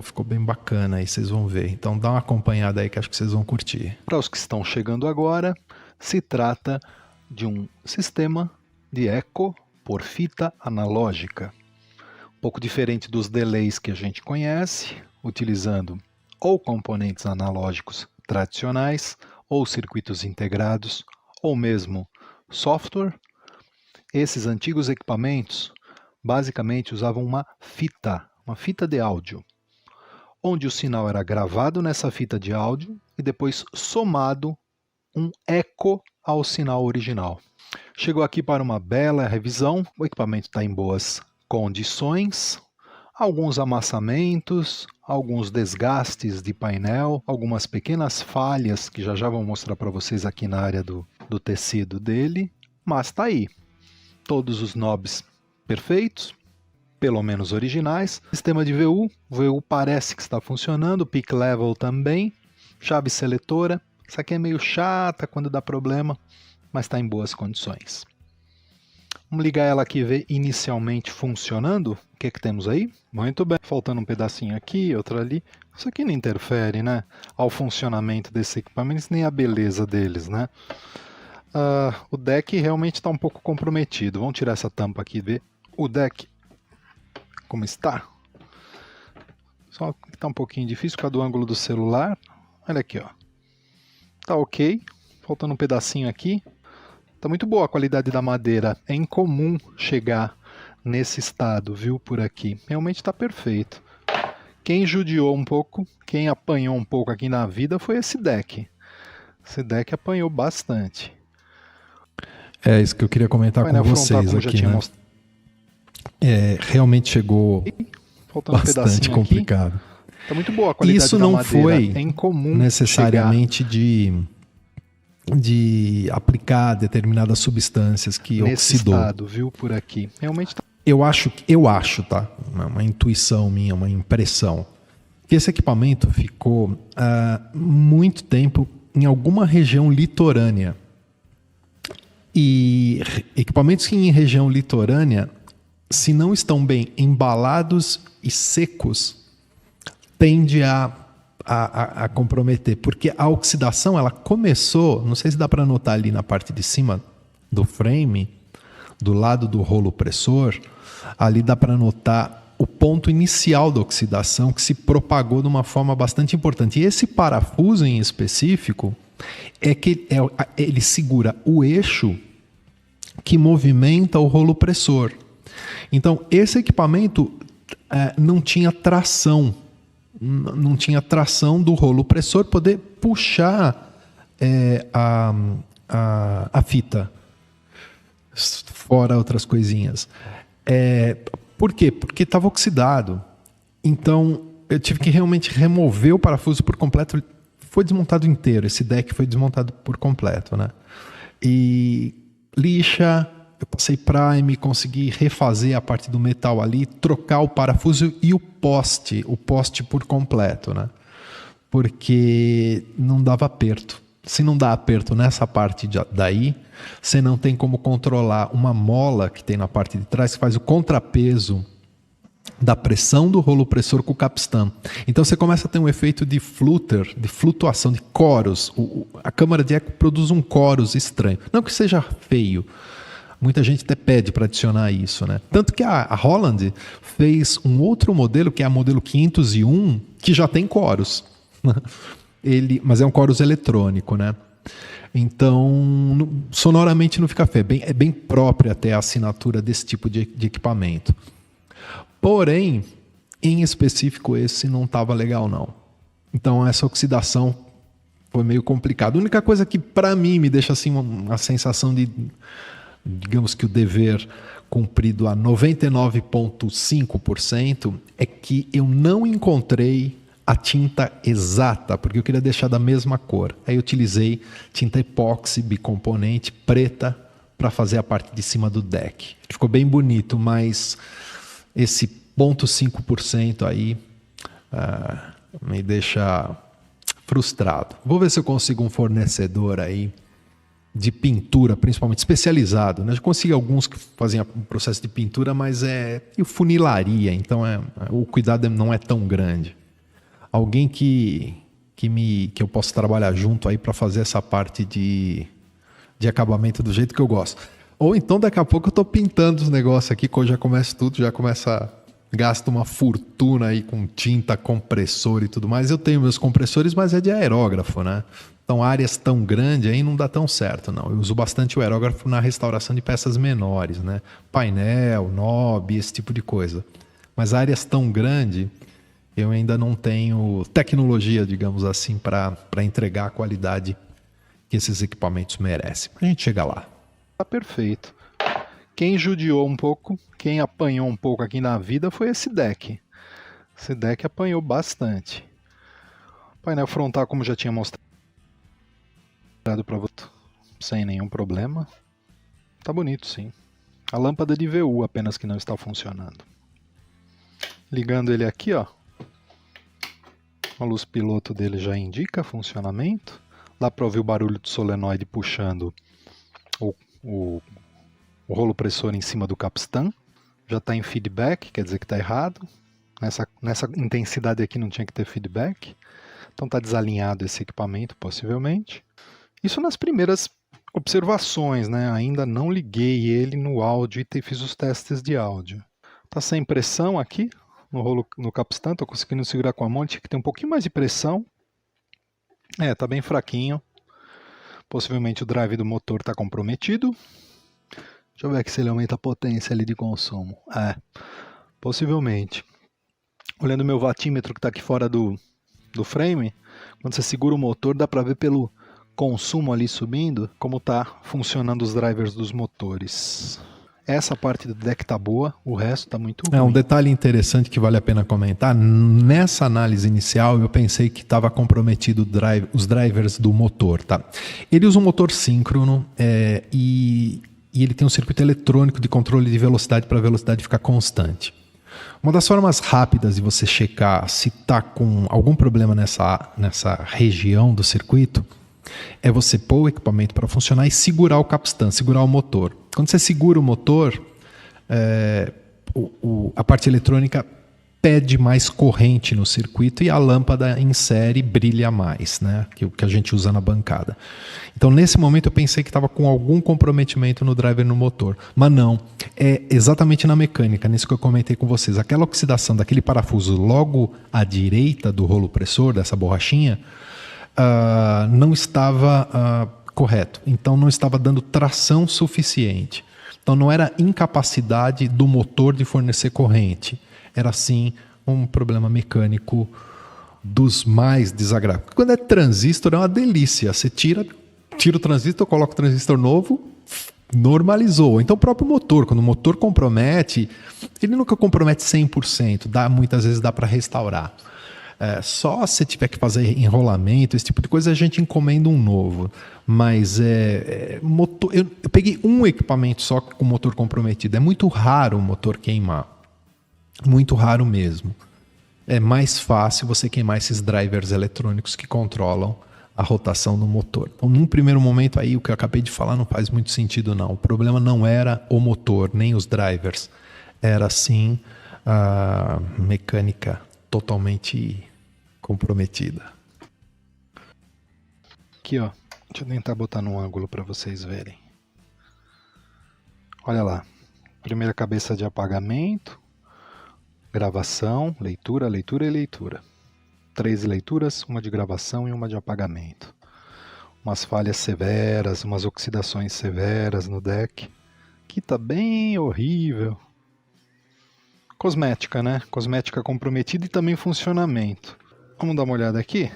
ficou bem bacana aí, vocês vão ver. Então dá uma acompanhada aí que acho que vocês vão curtir. Para os que estão chegando agora, se trata de um sistema de eco por fita analógica. Um pouco diferente dos delays que a gente conhece, utilizando ou componentes analógicos tradicionais, ou circuitos integrados, ou mesmo software. Esses antigos equipamentos basicamente usavam uma fita de áudio, onde o sinal era gravado nessa fita de áudio e depois somado um eco ao sinal original. Chegou aqui para uma bela revisão, o equipamento está em boas condições, alguns amassamentos, alguns desgastes de painel, algumas pequenas falhas que já vou mostrar para vocês aqui na área do tecido dele, mas está aí. Todos os knobs perfeitos, pelo menos originais. Sistema de VU, o VU parece que está funcionando, peak level também, chave seletora. Essa aqui é meio chata quando dá problema, mas está em boas condições. Vamos ligar ela aqui e ver inicialmente funcionando. O que temos aí? Muito bem. Faltando um pedacinho aqui, outro ali. Isso aqui não interfere, né, ao funcionamento desse equipamento, nem a beleza deles, né? O deck realmente está um pouco comprometido. Vamos tirar essa tampa aqui e ver o deck como está. Só que está um pouquinho difícil por causa do ângulo do celular. Olha aqui, ó. Tá ok. Faltando um pedacinho aqui. Tá muito boa a qualidade da madeira. É incomum chegar nesse estado, viu, por aqui. Realmente está perfeito. Quem judiou um pouco, quem apanhou um pouco aqui na vida foi esse deck. Esse deck apanhou bastante. É isso que eu queria comentar com vocês aqui, né? Realmente chegou bastante complicado. Tá muito boa a qualidade Isso não da madeira. Foi é incomum necessariamente de aplicar determinadas substâncias que nesse oxidou. Estado, viu, por aqui. Realmente tá... Eu acho, tá? Uma intuição minha, uma impressão, que esse equipamento ficou muito tempo em alguma região litorânea. E equipamentos que em região litorânea, se não estão bem embalados e secos, tende a comprometer, porque a oxidação ela começou, não sei se dá para notar ali na parte de cima do frame, do lado do rolo pressor, ali dá para notar o ponto inicial da oxidação que se propagou de uma forma bastante importante. E esse parafuso em específico é que ele segura o eixo que movimenta o rolo pressor. Então, esse equipamento não tinha tração. Não tinha tração do rolo pressor poder puxar a fita, fora outras coisinhas. Por quê? Porque estava oxidado. Então, eu tive que realmente remover o parafuso por completo. Foi desmontado inteiro, esse deck foi desmontado por completo, né? E lixa, eu passei prime, consegui refazer a parte do metal ali, trocar o parafuso e o poste por completo, né? Porque não dava aperto. Se não dá aperto nessa parte daí, você não tem como controlar uma mola que tem na parte de trás que faz o contrapeso da pressão do rolo pressor com o capstan. Então você começa a ter um efeito de flutter, de flutuação, de chorus. A câmara de eco produz um chorus estranho. Não que seja feio. Muita gente até pede para adicionar isso, né? Tanto que a Roland fez um outro modelo, que é a modelo 501, que já tem chorus. Mas é um chorus eletrônico, né? Então, sonoramente não fica feio. É bem própria até a assinatura desse tipo de equipamento. Porém, em específico, esse não estava legal, não. Então, essa oxidação foi meio complicada. A única coisa que, para mim, me deixa assim uma sensação de, digamos que o dever cumprido a 99,5% é que eu não encontrei a tinta exata, porque eu queria deixar da mesma cor. Aí eu utilizei tinta epóxi bicomponente preta para fazer a parte de cima do deck. Ficou bem bonito, mas esse 0,5% aí me deixa frustrado. Vou ver se eu consigo um fornecedor aí de pintura, principalmente especializado, né? Eu consegui alguns que faziam um processo de pintura, mas e funilaria, então o cuidado não é tão grande. Alguém que eu possa trabalhar junto aí para fazer essa parte de acabamento do jeito que eu gosto. Ou então daqui a pouco eu estou pintando os negócios aqui, quando já começa tudo, gasta uma fortuna aí com tinta, compressor e tudo mais. Eu tenho meus compressores, mas é de aerógrafo, né? Então áreas tão grandes aí não dá tão certo, não. Eu uso bastante o aerógrafo na restauração de peças menores, né? Painel, knob, esse tipo de coisa. Mas áreas tão grandes, eu ainda não tenho tecnologia, digamos assim, para entregar a qualidade que esses equipamentos merecem. A gente chega lá. Tá perfeito. Quem judiou um pouco, quem apanhou um pouco aqui na vida foi esse deck. Esse deck apanhou bastante. Painel frontal, como já tinha mostrado para você, sem nenhum problema. Tá bonito, sim. A lâmpada de VU apenas que não está funcionando. Ligando ele aqui, ó. A luz piloto dele já indica funcionamento. Dá para ouvir o barulho do solenoide puxando o rolo pressor em cima do capstan. Já está em feedback, quer dizer que está errado. Nessa intensidade aqui não tinha que ter feedback. Então está desalinhado esse equipamento, possivelmente. Isso nas primeiras observações, né? Ainda não liguei ele no áudio e fiz os testes de áudio. Está sem pressão aqui no rolo, no capstan. Estou conseguindo segurar com a mão. Tinha que ter um pouquinho mais de pressão. Está bem fraquinho. Possivelmente o drive do motor está comprometido. Deixa eu ver aqui se ele aumenta a potência ali de consumo. Possivelmente. Olhando o meu wattímetro que está aqui fora do frame, quando você segura o motor, dá para ver pelo consumo ali subindo, como está funcionando os drivers dos motores. Essa parte do deck tá boa, o resto tá muito ruim. Um detalhe interessante que vale a pena comentar, nessa análise inicial eu pensei que estava comprometido os drivers do motor, tá? Ele usa um motor síncrono e ele tem um circuito eletrônico de controle de velocidade para a velocidade ficar constante. Uma das formas rápidas de você checar se está com algum problema nessa região do circuito é você pôr o equipamento para funcionar e segurar o capstan, segurar o motor. Quando você segura o motor, a parte eletrônica pede mais corrente no circuito e a lâmpada em série brilha mais, né? Que a gente usa na bancada. Então, nesse momento, eu pensei que estava com algum comprometimento no driver no motor. Mas não, é exatamente na mecânica, nisso que eu comentei com vocês. Aquela oxidação daquele parafuso logo à direita do rolo pressor, dessa borrachinha, não estava correto. Então, não estava dando tração suficiente. Então, não era incapacidade do motor de fornecer corrente. Era, sim, um problema mecânico dos mais desagradáveis. Quando é transistor, é uma delícia. Você tira o transistor, coloca o transistor novo, normalizou. Então, o próprio motor, quando o motor compromete, ele nunca compromete 100%. Muitas vezes dá para restaurar. Só se tiver que fazer enrolamento, esse tipo de coisa, a gente encomenda um novo. Mas motor, eu peguei um equipamento só com motor comprometido. É muito raro o motor queimar. Muito raro mesmo. É mais fácil você queimar esses drivers eletrônicos que controlam a rotação do motor. Então, num primeiro momento aí, o que eu acabei de falar não faz muito sentido, não. O problema não era o motor, nem os drivers. Era, sim, a mecânica totalmente comprometida. Aqui, ó. Deixa eu tentar botar num ângulo para vocês verem. Olha lá. Primeira cabeça de apagamento. Gravação, leitura, leitura e leitura. 3 leituras, uma de gravação e uma de apagamento. umas falhas severas, umas oxidações severas no deck. Aqui tá bem horrível. Cosmética, né? Cosmética comprometida e também funcionamento. Vamos dar uma olhada aqui?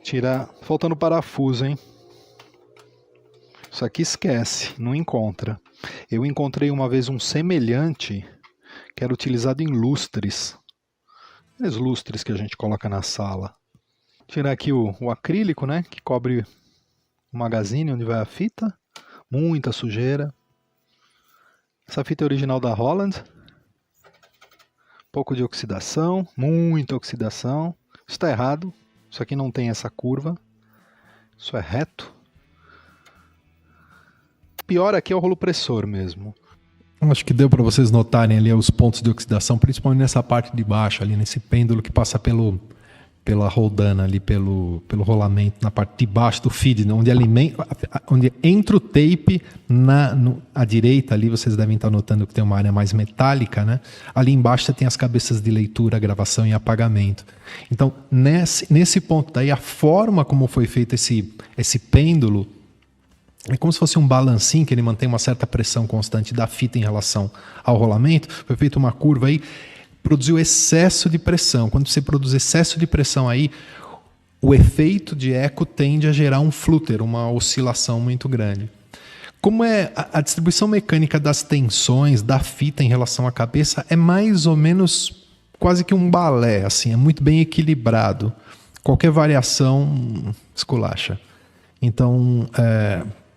Tirar... Faltando parafuso, hein? Isso aqui esquece, não encontra. Eu encontrei uma vez um semelhante que era utilizado em lustres. Aqueles lustres que a gente coloca na sala. Tirar aqui o acrílico, né? Que cobre o magazine onde vai a fita. Muita sujeira. Essa fita é original da Holland. Pouco de oxidação, muita oxidação. Isso está errado. Isso aqui não tem essa curva. Isso é reto. O pior aqui é o rolo pressor mesmo. Acho que deu para vocês notarem ali os pontos de oxidação, principalmente nessa parte de baixo, ali nesse pêndulo que passa pela roldana, ali pelo rolamento, na parte de baixo do feed, onde entra o tape à direita, ali vocês devem estar notando que tem uma área mais metálica, né? Ali embaixo você tem as cabeças de leitura, gravação e apagamento. Então, nesse ponto daí, a forma como foi feito esse pêndulo é como se fosse um balancinho que ele mantém uma certa pressão constante da fita em relação ao rolamento. Foi feita uma curva aí, produziu excesso de pressão. Quando você produz excesso de pressão aí, o efeito de eco tende a gerar um flutter, uma oscilação muito grande. Como é a distribuição mecânica das tensões da fita em relação à cabeça é mais ou menos quase que um balé, assim, é muito bem equilibrado. Qualquer variação esculacha. Então,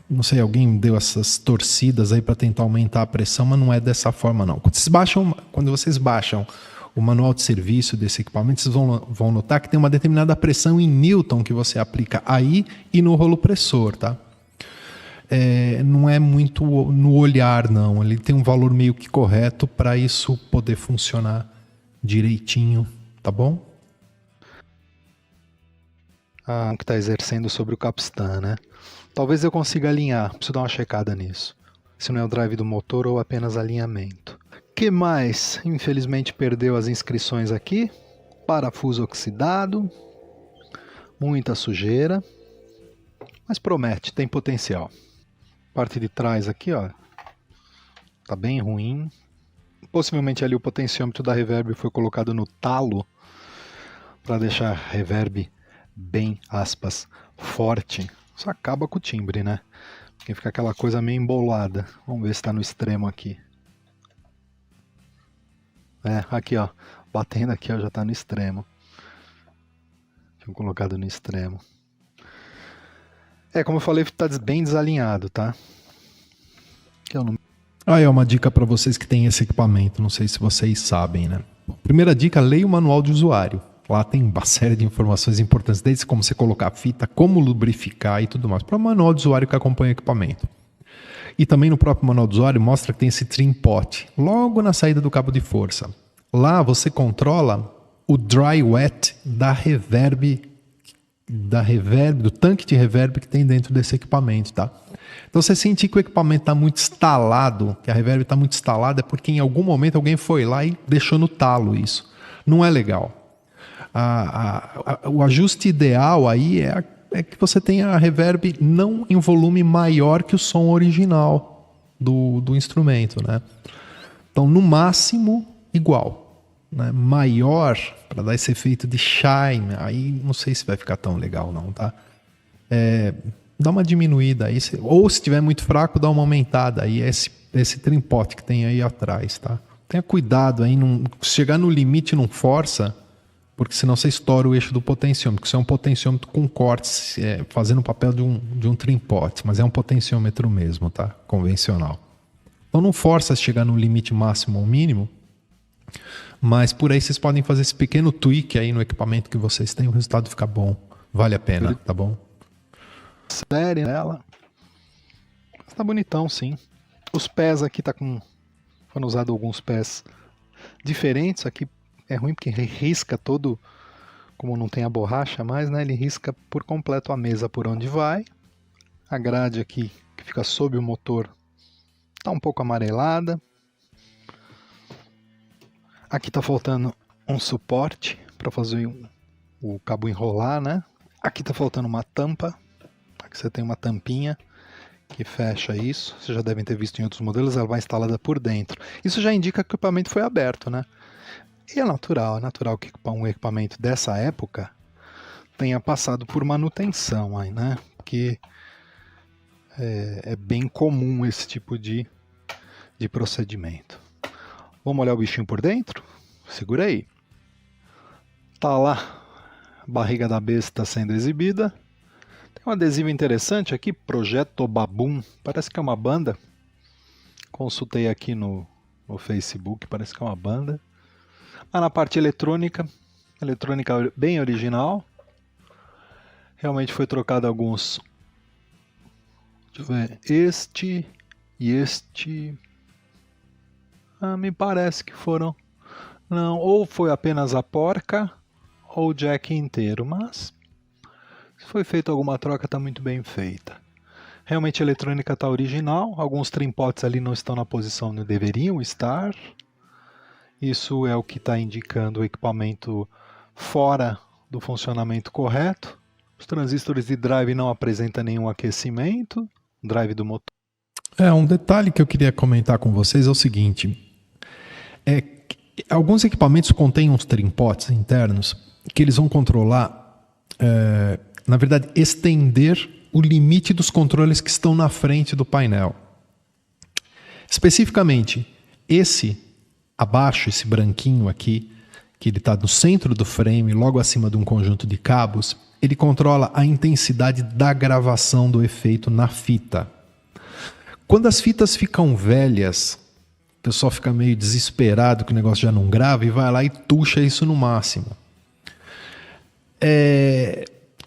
não sei, alguém deu essas torcidas aí para tentar aumentar a pressão, mas não é dessa forma não. Quando vocês baixam o manual de serviço desse equipamento, vocês vão notar que tem uma determinada pressão em Newton que você aplica aí e no rolo pressor, tá? Não é muito no olhar, não. Ele tem um valor meio que correto para isso poder funcionar direitinho, tá bom? Que está exercendo sobre o capstan, né? Talvez eu consiga alinhar, preciso dar uma checada nisso. Se não é o drive do motor ou apenas alinhamento. Que mais? Infelizmente perdeu as inscrições aqui. Parafuso oxidado. Muita sujeira. Mas promete, tem potencial. Parte de trás aqui, ó. Tá bem ruim. Possivelmente ali o potenciômetro da reverb foi colocado no talo para deixar a reverb bem, aspas, forte. Isso acaba com o timbre, né? Porque fica aquela coisa meio embolada. Vamos ver se está no extremo aqui. Aqui ó, batendo aqui ó, já está no extremo. Tinha colocado no extremo. Como eu falei, está bem desalinhado, tá? É uma dica para vocês que têm esse equipamento, não sei se vocês sabem, né? Primeira dica, leia o manual de usuário. Lá tem uma série de informações importantes, desde como você colocar a fita, como lubrificar e tudo mais, para o manual de usuário que acompanha o equipamento. E também no próprio manual de usuário mostra que tem esse trim pot, logo na saída do cabo de força. Lá você controla o dry wet da reverb, do tanque de reverb que tem dentro desse equipamento, tá? Então, você sentir que o equipamento está muito instalado, que a reverb está muito instalada, é porque em algum momento alguém foi lá e deixou no talo isso. Não é legal. O ajuste ideal aí é que você tenha a reverb não em volume maior que o som original do instrumento, né? Então, no máximo, igual, né? Maior, para dar esse efeito de shine, aí não sei se vai ficar tão legal não, tá? Dá uma diminuída aí, ou se estiver muito fraco, dá uma aumentada aí, esse trimpote que tem aí atrás, tá? Tenha cuidado aí, se chegar no limite não força, porque senão você estoura o eixo do potenciômetro, porque isso é um potenciômetro com cortes, fazendo o papel de um trimpote, mas é um potenciômetro mesmo, tá? Convencional. Então não força a chegar no limite máximo ou mínimo, mas por aí vocês podem fazer esse pequeno tweak aí no equipamento que vocês têm, o resultado fica bom, vale a pena, tá bom? Série nela. Tá bonitão, sim. Os pés aqui foram usados alguns pés diferentes, aqui é ruim porque risca todo, como não tem a borracha mais, né? Ele risca por completo a mesa por onde vai. A grade aqui, que fica sob o motor, tá um pouco amarelada. Aqui tá faltando um suporte para fazer o cabo enrolar, né? Aqui tá faltando uma tampa. que você tem uma tampinha que fecha isso. Vocês já devem ter visto em outros modelos, ela vai instalada por dentro. Isso já indica que o equipamento foi aberto, né? E é natural que um equipamento dessa época tenha passado por manutenção, aí, né? Porque é bem comum esse tipo de procedimento. Vamos olhar o bichinho por dentro? Segura aí. Tá lá, a barriga da besta sendo exibida. Tem um adesivo interessante aqui, Projeto Babum. Parece que é uma banda. Consultei aqui no Facebook, parece que é uma banda. Ah, na parte eletrônica bem original. Realmente foi trocado alguns. Deixa eu ver. Este e este. Me parece que foram. Não, ou foi apenas a porca ou o jack inteiro, mas se foi feita alguma troca, está muito bem feita. Realmente a eletrônica está original, alguns trimpotes ali não estão na posição onde deveriam estar. Isso é o que está indicando o equipamento fora do funcionamento correto. Os transistores de drive não apresentam nenhum aquecimento, drive do motor. Um detalhe que eu queria comentar com vocês é o seguinte. Alguns equipamentos contêm uns trimpotes internos que eles vão controlar, na verdade, estender o limite dos controles que estão na frente do painel. Especificamente, esse abaixo, esse branquinho aqui, que ele está no centro do frame, logo acima de um conjunto de cabos, ele controla a intensidade da gravação do efeito na fita. Quando as fitas ficam velhas, o pessoal fica meio desesperado que o negócio já não grava e vai lá e tuxa isso no máximo.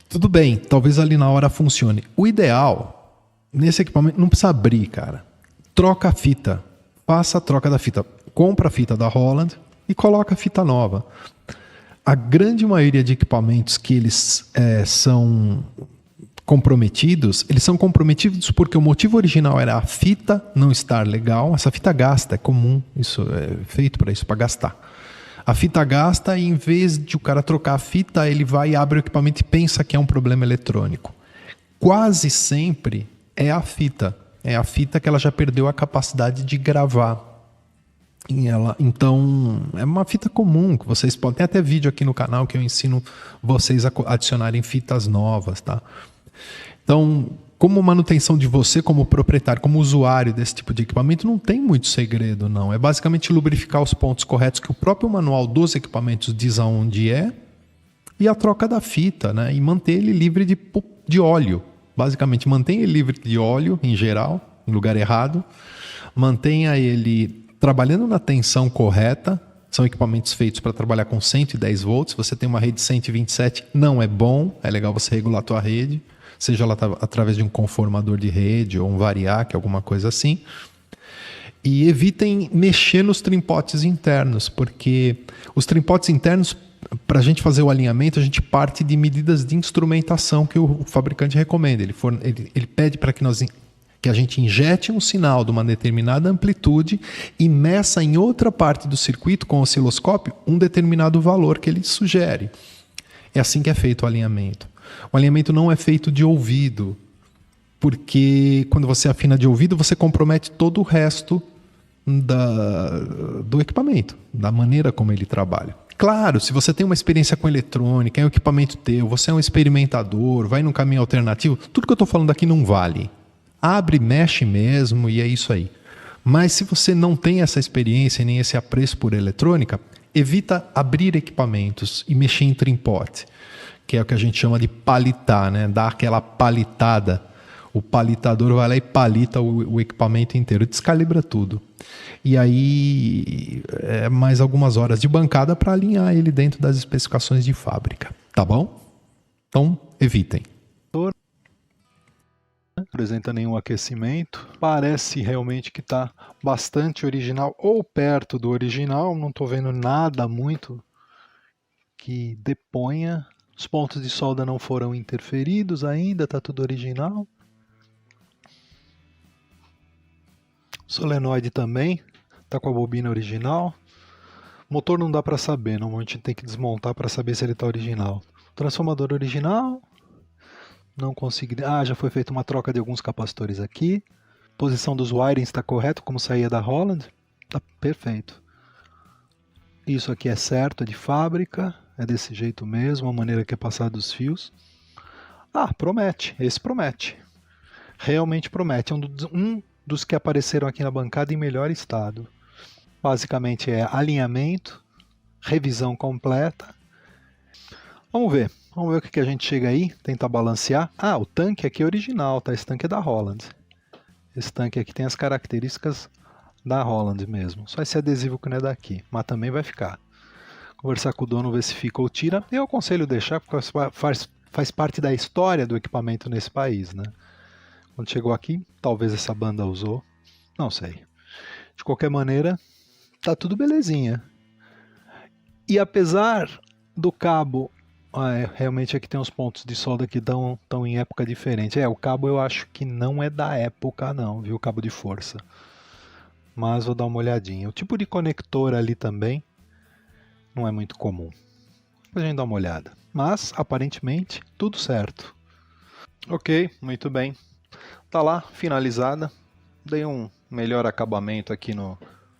Tudo bem, talvez ali na hora funcione. O ideal, nesse equipamento, não precisa abrir, cara. Troca a fita. Faça a troca da fita. Compra a fita da Holland e coloca a fita nova. A grande maioria de equipamentos que eles são comprometidos, eles são comprometidos porque o motivo original era a fita não estar legal. Essa fita gasta, é comum, isso é feito para isso, para gastar. A fita gasta e em vez de o cara trocar a fita, ele vai e abre o equipamento e pensa que é um problema eletrônico. Quase sempre é a fita. É a fita que ela já perdeu a capacidade de gravar. Então, é uma fita comum que vocês podem... Tem até vídeo aqui no canal que eu ensino vocês a adicionarem fitas novas, tá? Então, como manutenção de você como proprietário, como usuário desse tipo de equipamento, não tem muito segredo, não. É basicamente lubrificar os pontos corretos que o próprio manual dos equipamentos diz aonde é e a troca da fita, né? E manter ele livre de óleo. Basicamente, mantenha ele livre de óleo, em geral, em lugar errado. Mantenha ele trabalhando na tensão correta. São equipamentos feitos para trabalhar com 110 volts. Se você tem uma rede 127, não é bom. É legal você regular a tua rede, seja ela através de um conformador de rede ou um variac, alguma coisa assim. E evitem mexer nos trimpotes internos, porque os trimpotes internos, para a gente fazer o alinhamento, a gente parte de medidas de instrumentação que o fabricante recomenda. Ele pede para que a gente injete um sinal de uma determinada amplitude e meça em outra parte do circuito com o osciloscópio um determinado valor que ele sugere. É assim que é feito o alinhamento. O alinhamento não é feito de ouvido, porque quando você afina de ouvido, você compromete todo o resto do equipamento, da maneira como ele trabalha. Claro, se você tem uma experiência com eletrônica, é um equipamento teu, você é um experimentador, vai num caminho alternativo, tudo que eu estou falando aqui não vale. Abre, mexe mesmo e é isso aí. Mas se você não tem essa experiência nem esse apreço por eletrônica, evita abrir equipamentos e mexer em trimpote, que é o que a gente chama de palitar, né? Dar aquela palitada. O palitador vai lá e palita o equipamento inteiro, descalibra tudo. E aí é mais algumas horas de bancada para alinhar ele dentro das especificações de fábrica, tá bom? Então, evitem. Não apresenta nenhum aquecimento, parece realmente que está bastante original ou perto do original, não estou vendo nada muito que deponha. Os pontos de solda não foram interferidos ainda, está tudo original. O solenoide também está com a bobina original. O motor não dá para saber, normalmente a gente tem que desmontar para saber se ele está original. Transformador original. Não consegui... já foi feita uma troca de alguns capacitores aqui. Posição dos wirings está correto, como saía da Holland. Tá perfeito. Isso aqui é certo, é de fábrica. É desse jeito mesmo, a maneira que é passado os fios. Promete. Esse promete. Realmente promete. É um dos que apareceram aqui na bancada em melhor estado. Basicamente é alinhamento, revisão completa. Vamos ver o que a gente chega aí, tentar balancear. O tanque aqui é original, tá? Esse tanque é da Holland. Esse tanque aqui tem as características da Holland mesmo. Só esse adesivo que não é daqui, mas também vai ficar. Conversar com o dono, ver se fica ou tira. Eu aconselho deixar, porque faz parte da história do equipamento nesse país, né? Quando chegou aqui, talvez essa banda usou, não sei. De qualquer maneira, tá tudo belezinha. E apesar do cabo, realmente aqui tem uns pontos de solda que estão em época diferente. O cabo eu acho que não é da época não, viu? O cabo de força. Mas vou dar uma olhadinha. O tipo de conector ali também não é muito comum. A gente dá uma olhada. Mas, aparentemente, tudo certo. Ok, muito bem. Tá lá, finalizada. Dei um melhor acabamento aqui no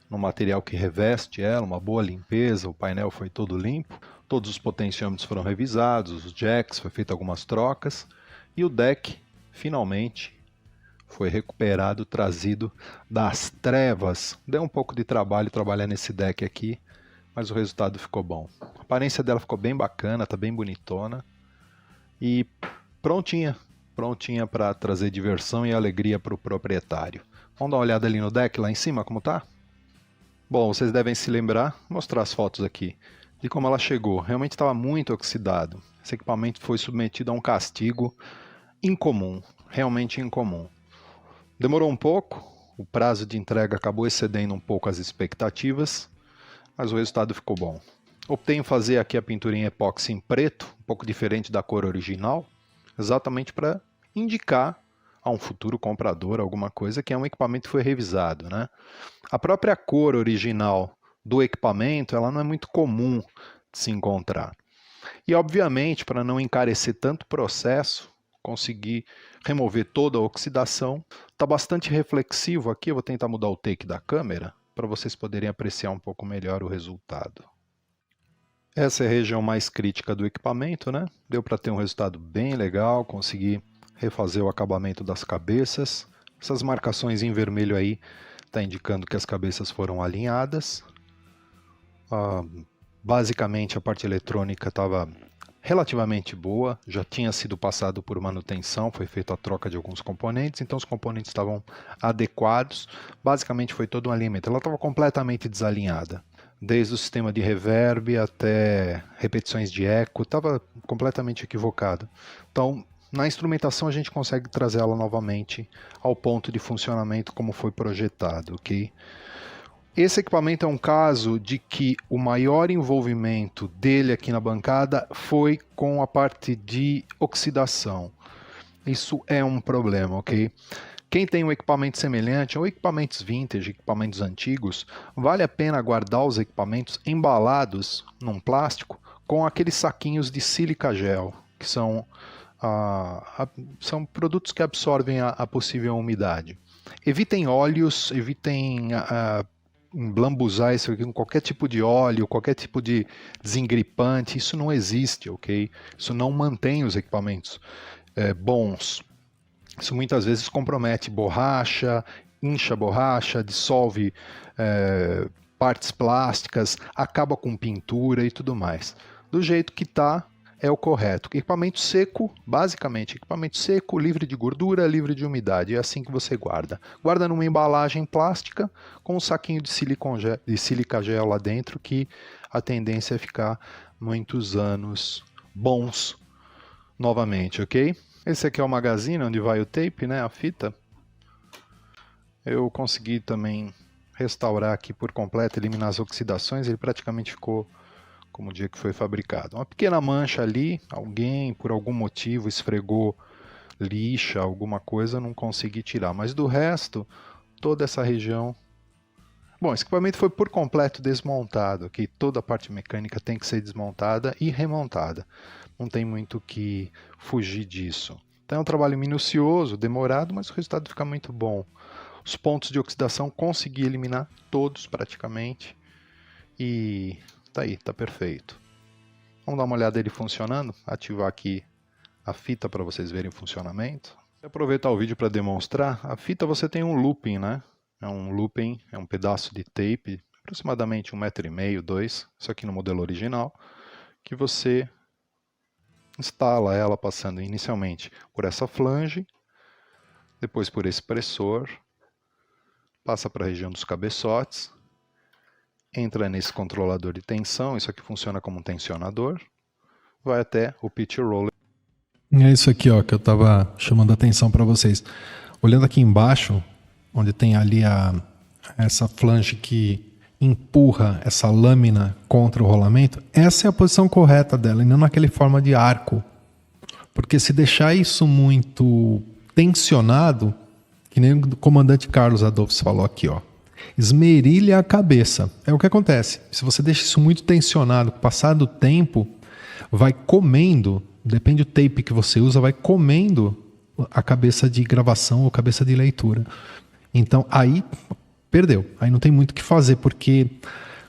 material que reveste ela, uma boa limpeza, o painel foi todo limpo. Todos os potenciômetros foram revisados, os jacks, foi feito algumas trocas. E o deck, finalmente, foi recuperado, trazido das trevas. Deu um pouco de trabalho trabalhar nesse deck aqui, mas o resultado ficou bom. A aparência dela ficou bem bacana, tá bem bonitona. E prontinha para trazer diversão e alegria para o proprietário. Vamos dar uma olhada ali no deck, lá em cima, como tá? Bom, vocês devem se lembrar, mostrar as fotos aqui, de como ela chegou. Realmente estava muito oxidado. Esse equipamento foi submetido a um castigo incomum, realmente incomum. Demorou um pouco, o prazo de entrega acabou excedendo um pouco as expectativas, mas o resultado ficou bom. Optei em fazer aqui a pintura em epóxi em preto, um pouco diferente da cor original, exatamente para indicar a um futuro comprador alguma coisa que é um equipamento que foi revisado, né? A própria cor original do equipamento, ela não é muito comum de se encontrar. E obviamente, para não encarecer tanto o processo, consegui remover toda a oxidação. Está bastante reflexivo aqui, eu vou tentar mudar o take da câmera para vocês poderem apreciar um pouco melhor o resultado. Essa é a região mais crítica do equipamento, né? Deu para ter um resultado bem legal, consegui refazer o acabamento das cabeças. Essas marcações em vermelho aí está indicando que as cabeças foram alinhadas. Basicamente a parte eletrônica estava relativamente boa, já tinha sido passado por manutenção, foi feita a troca de alguns componentes, então os componentes estavam adequados. Basicamente foi todo um alinhamento, ela estava completamente desalinhada. Desde o sistema de reverb até repetições de eco, estava completamente equivocado. Então, na instrumentação a gente consegue trazer ela novamente ao ponto de funcionamento como foi projetado, ok? Esse equipamento é um caso de que o maior envolvimento dele aqui na bancada foi com a parte de oxidação. Isso é um problema, ok? Quem tem um equipamento semelhante, ou equipamentos vintage, equipamentos antigos, vale a pena guardar os equipamentos embalados num plástico com aqueles saquinhos de sílica gel, que são produtos que absorvem a possível umidade. Evitem óleos, evitem emblambuzar isso aqui com qualquer tipo de óleo, qualquer tipo de desengripante, isso não existe, ok? Isso não mantém os equipamentos bons. Isso muitas vezes compromete borracha, incha borracha, dissolve partes plásticas, acaba com pintura e tudo mais. Do jeito que está, é o correto. Equipamento seco, basicamente, equipamento seco, livre de gordura, livre de umidade. É assim que você guarda. Guarda numa embalagem plástica com um saquinho de sílica gel lá dentro, que a tendência é ficar muitos anos bons novamente, ok? Esse aqui é o magazine, onde vai o tape, né, a fita. Eu consegui também restaurar aqui por completo, eliminar as oxidações, ele praticamente ficou como o dia que foi fabricado. Uma pequena mancha ali, alguém por algum motivo esfregou lixa, alguma coisa, não consegui tirar. Mas do resto, toda essa região... Bom, esse equipamento foi por completo desmontado, que toda a parte mecânica tem que ser desmontada e remontada. Não tem muito que fugir disso. Então é um trabalho minucioso, demorado, mas o resultado fica muito bom. Os pontos de oxidação consegui eliminar todos praticamente. E tá aí, tá perfeito. Vamos dar uma olhada ele funcionando. Ativar aqui a fita para vocês verem o funcionamento. Vou aproveitar o vídeo para demonstrar. A fita você tem um looping, né? É um looping, é um pedaço de tape, aproximadamente 1,5 m, 2, isso aqui no modelo original, que você instala ela passando inicialmente por essa flange, depois por esse pressor, passa para a região dos cabeçotes, entra nesse controlador de tensão, isso aqui funciona como um tensionador, vai até o pitch roller. É isso aqui, ó, que eu estava chamando a atenção para vocês. Olhando aqui embaixo, onde tem ali essa flange que empurra essa lâmina contra o rolamento, essa é a posição correta dela, e não naquele forma de arco. Porque se deixar isso muito tensionado, que nem o comandante Carlos Adolfo falou aqui, ó, esmerilha a cabeça. É o que acontece. Se você deixa isso muito tensionado, com o passar do tempo, vai comendo, depende do tape que você usa, vai comendo a cabeça de gravação ou cabeça de leitura. Então, aí perdeu. Aí não tem muito o que fazer, porque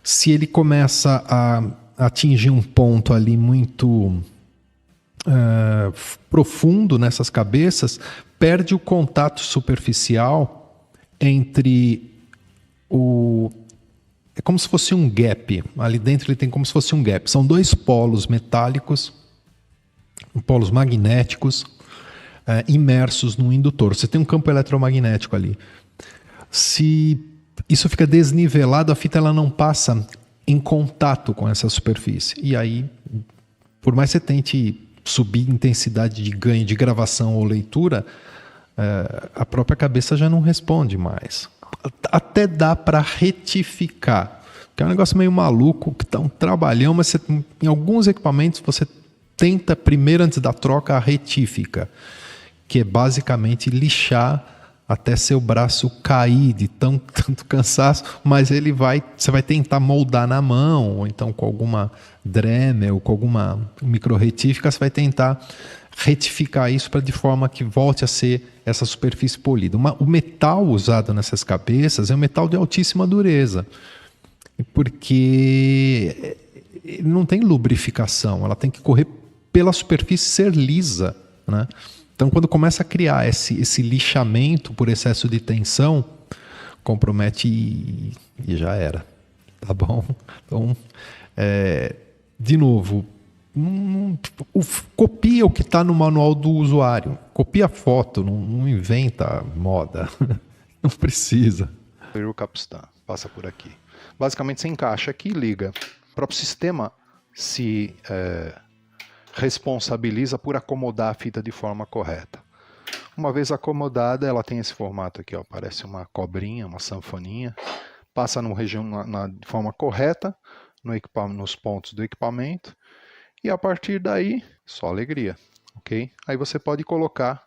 se ele começa a atingir um ponto ali muito profundo nessas cabeças, perde o contato superficial entre é como se fosse um gap. Ali dentro ele tem como se fosse um gap. São dois polos metálicos, polos magnéticos, imersos num indutor. Você tem um campo eletromagnético ali. Se isso fica desnivelado, a fita ela não passa em contato com essa superfície. E aí, por mais que você tente subir intensidade de ganho de gravação ou leitura, a própria cabeça já não responde mais. Até dá para retificar, que é um negócio meio maluco, que tá um trabalhão, mas em alguns equipamentos você tenta primeiro, antes da troca, a retífica, que é basicamente lixar até seu braço cair de tanto cansaço, mas você vai tentar moldar na mão, ou então com alguma Dremel, com alguma micro-retífica, você vai tentar retificar isso de forma que volte a ser essa superfície polida. O metal usado nessas cabeças é um metal de altíssima dureza, porque ele não tem lubrificação, ela tem que correr pela superfície, ser lisa, né? Então, quando começa a criar esse lixamento por excesso de tensão, compromete e já era. Tá bom? Então, de novo, copia o que está no manual do usuário. Copia a foto, não inventa moda. Não precisa. O capstan passa por aqui. Basicamente, você encaixa aqui e liga. O próprio sistema se responsabiliza por acomodar a fita de forma correta. Uma vez acomodada, ela tem esse formato aqui, ó, parece uma cobrinha, uma sanfoninha, passa de forma correta nos pontos do equipamento e a partir daí, só alegria, ok? Aí você pode colocar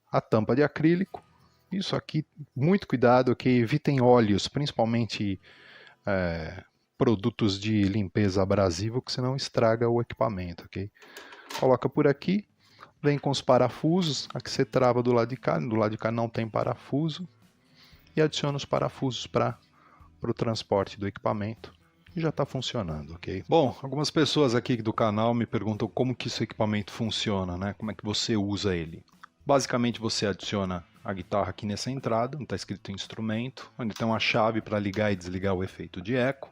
a tampa de acrílico, isso aqui, muito cuidado, que evitem óleos, principalmente produtos de limpeza abrasiva, que senão estraga o equipamento, ok? Coloca por aqui, vem com os parafusos, aqui você trava do lado de cá não tem parafuso, e adiciona os parafusos para o transporte do equipamento, e já está funcionando, ok? Bom, algumas pessoas aqui do canal me perguntam como que esse equipamento funciona, né? Como é que você usa ele. Basicamente você adiciona a guitarra aqui nessa entrada, onde está escrito instrumento, onde tem uma chave para ligar e desligar o efeito de eco.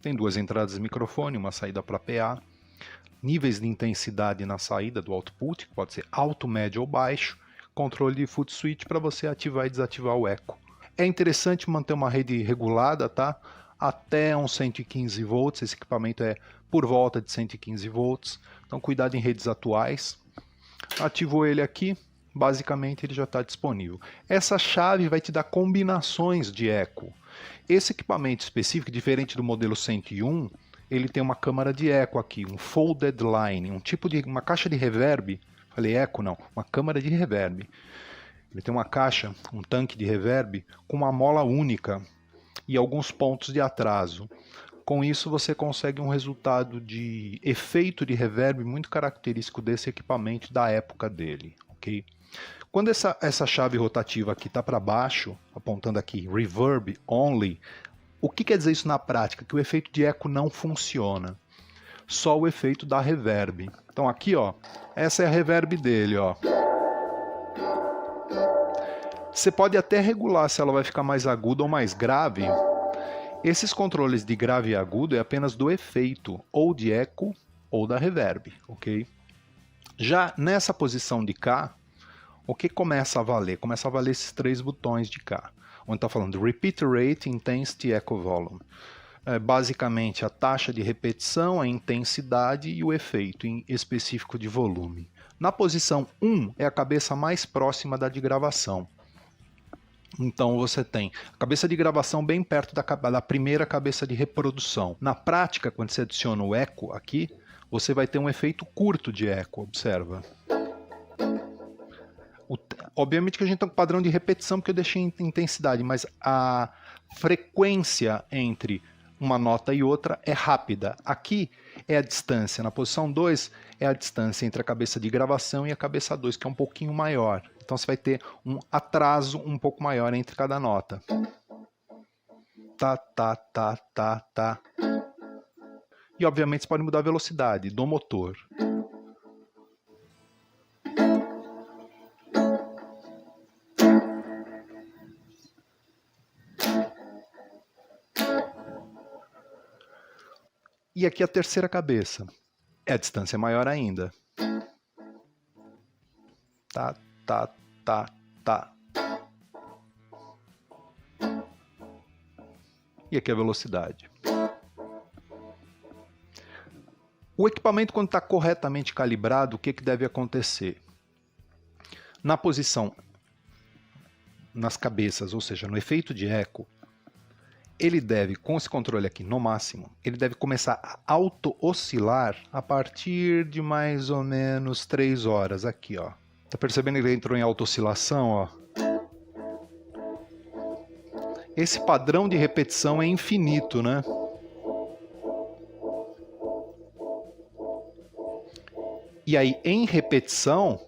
Tem duas entradas de microfone, uma saída para PA, níveis de intensidade na saída do output, que pode ser alto, médio ou baixo, controle de foot switch para você ativar e desativar o eco. É interessante manter uma rede regulada, tá? Até uns 115 volts, esse equipamento é por volta de 115 volts, então cuidado em redes atuais. Ativou ele aqui, basicamente ele já está disponível. Essa chave vai te dar combinações de eco. Esse equipamento específico, diferente do modelo 101, ele tem uma câmara de eco aqui, um folded line, uma caixa de reverb. Falei eco não, uma câmara de reverb. Ele tem uma caixa, um tanque de reverb com uma mola única e alguns pontos de atraso. Com isso você consegue um resultado de efeito de reverb muito característico desse equipamento da época dele. ok? Quando essa chave rotativa aqui está para baixo, apontando aqui Reverb Only, o que quer dizer isso na prática? Que o efeito de eco não funciona. Só o efeito da reverb. Então aqui, ó, essa é a reverb dele, ó. Você pode até regular se ela vai ficar mais aguda ou mais grave. Esses controles de grave e agudo é apenas do efeito, ou de eco, ou da reverb, ok? Já nessa posição de cá, o que começa a valer? Começa a valer esses 3 botões de cá, onde está falando Repeat Rate, Intensity, Echo Volume. Basicamente a taxa de repetição, a intensidade e o efeito em específico de volume. Na posição 1 é a cabeça mais próxima da de gravação. Então você tem a cabeça de gravação bem perto da primeira cabeça de reprodução. Na prática, quando você adiciona o eco aqui, você vai ter um efeito curto de eco, observa. Obviamente que a gente tem um padrão de repetição porque eu deixei em intensidade, mas a frequência entre uma nota e outra é rápida. Aqui é a distância, na posição 2 é a distância entre a cabeça de gravação e a cabeça 2, que é um pouquinho maior. Então você vai ter um atraso um pouco maior entre cada nota. Tá, tá, tá, tá, tá. E obviamente você pode mudar a velocidade do motor. E aqui a terceira cabeça. A distância é maior ainda. Tá, tá, tá, tá. E aqui a velocidade. O equipamento, quando está corretamente calibrado, o que deve acontecer? Na posição, nas cabeças, ou seja, no efeito de eco, ele deve, com esse controle aqui no máximo, ele deve começar a auto-oscilar a partir de mais ou menos 3 horas aqui, ó. Tá percebendo que ele entrou em auto-oscilação, ó? Esse padrão de repetição é infinito, né? E aí, em repetição,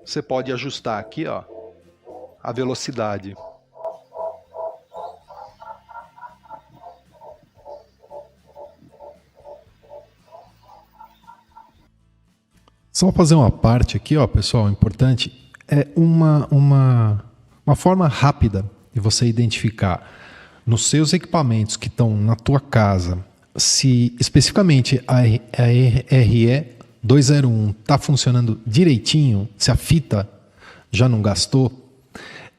você pode ajustar aqui, ó, a velocidade. Só fazer uma parte aqui, ó, pessoal, importante, é uma forma rápida de você identificar nos seus equipamentos que estão na tua casa, se especificamente a RE201 está funcionando direitinho, se a fita já não gastou,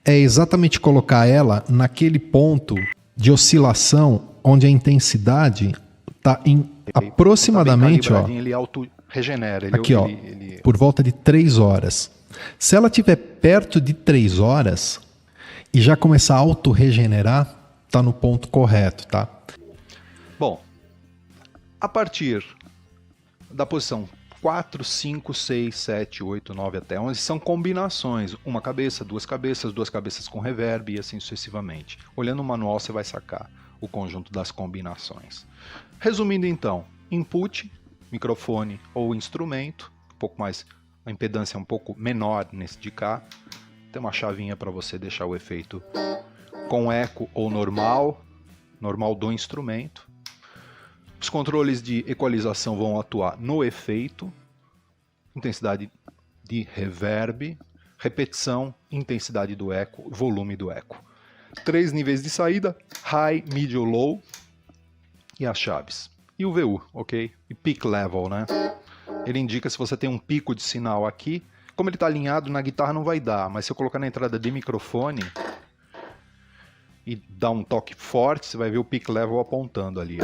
é exatamente colocar ela naquele ponto de oscilação onde a intensidade está em aproximadamente, tá bem, ó, ele auto-regenera. Aqui, ó, por volta de 3 horas. Se ela estiver perto de 3 horas e já começar a auto-regenerar, está no ponto correto, tá? Bom, a partir da posição 4, 5, 6, 7, 8, 9 até 11 são combinações. Uma cabeça, duas cabeças com reverb e assim sucessivamente. Olhando o manual você vai sacar o conjunto das combinações. Resumindo então, input, microfone ou instrumento, um pouco mais, a impedância é um pouco menor nesse de cá. Tem uma chavinha para você deixar o efeito com eco ou normal do instrumento. Os controles de equalização vão atuar no efeito, intensidade de reverb, repetição, intensidade do eco, volume do eco. 3 níveis de saída, high, medium, low e as chaves. E o VU, ok? E peak level, né? Ele indica se você tem um pico de sinal aqui. Como ele está alinhado, na guitarra não vai dar, mas se eu colocar na entrada de microfone e dar um toque forte, você vai ver o peak level apontando ali.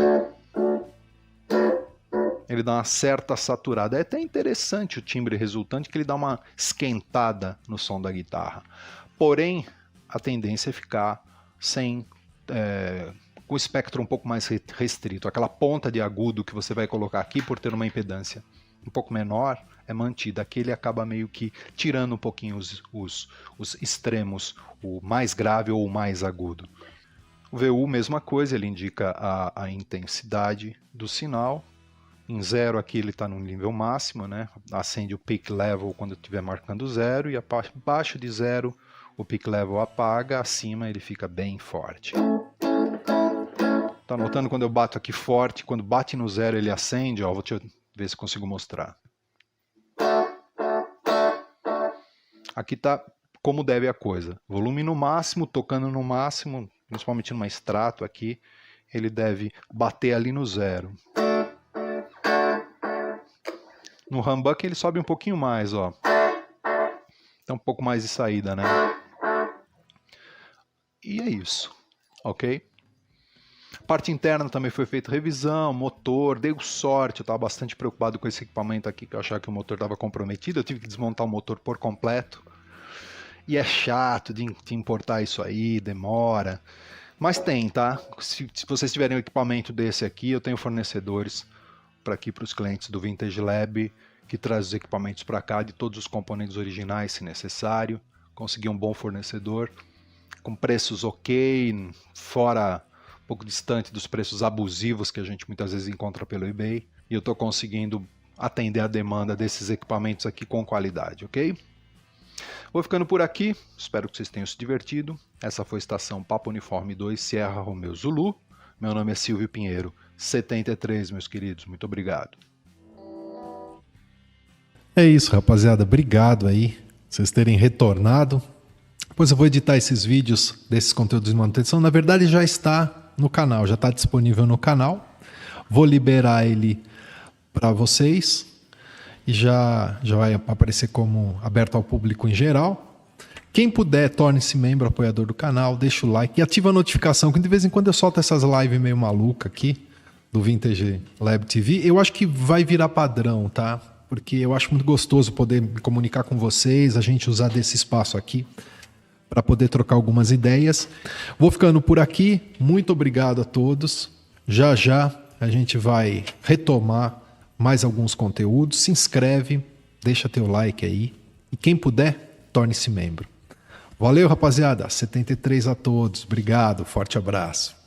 Ele dá uma certa saturada. É até interessante o timbre resultante, que ele dá uma esquentada no som da guitarra. Porém, a tendência é ficar com o espectro um pouco mais restrito. Aquela ponta de agudo que você vai colocar aqui, por ter uma impedância um pouco menor, é mantida. Aqui ele acaba meio que tirando um pouquinho os extremos, o mais grave ou o mais agudo. O VU, mesma coisa, ele indica a intensidade do sinal. Em 0 aqui ele está no nível máximo, né? Acende o peak level quando estiver marcando 0 e abaixo de 0 o peak level apaga, acima ele fica bem forte. Tá notando quando eu bato aqui forte, quando bate no 0 ele acende, ó, vou ver se consigo mostrar. Aqui tá como deve a coisa. Volume no máximo, tocando no máximo, principalmente numa extrato aqui, ele deve bater ali no 0. No humbucker ele sobe um pouquinho mais, ó. Tem um pouco mais de saída, né? E é isso, ok? Parte interna também foi feita revisão, motor, deu sorte, eu estava bastante preocupado com esse equipamento aqui, que eu achava que o motor estava comprometido, eu tive que desmontar o motor por completo. E é chato de importar isso aí, demora. Mas tem, tá? Se vocês tiverem um equipamento desse aqui, eu tenho fornecedores para os clientes do Vintage Lab, que traz os equipamentos para cá, de todos os componentes originais, se necessário. Consegui um bom fornecedor, com preços ok, fora um pouco distante dos preços abusivos que a gente muitas vezes encontra pelo eBay. E eu estou conseguindo atender a demanda desses equipamentos aqui com qualidade, ok? Vou ficando por aqui, espero que vocês tenham se divertido. Essa foi a estação Papa Uniforme 2 Sierra Romeo Zulu. Meu nome é Silvio Pinheiro, 73, meus queridos. Muito obrigado. É isso, rapaziada. Obrigado aí, vocês terem retornado. Depois eu vou editar esses vídeos desses conteúdos de manutenção. Na verdade já está no canal, já está disponível no canal. Vou liberar ele para vocês e já vai aparecer como aberto ao público em geral. Quem puder, torne-se membro, apoiador do canal, deixa o like e ativa a notificação, que de vez em quando eu solto essas lives meio malucas aqui do Vintage Lab TV. Eu acho que vai virar padrão, tá? Porque eu acho muito gostoso poder me comunicar com vocês, a gente usar desse espaço aqui para poder trocar algumas ideias. Vou ficando por aqui. Muito obrigado a todos. Já já a gente vai retomar mais alguns conteúdos. Se inscreve, deixa teu like aí. E quem puder, torne-se membro. Valeu, rapaziada. 73 a todos. Obrigado. Forte abraço.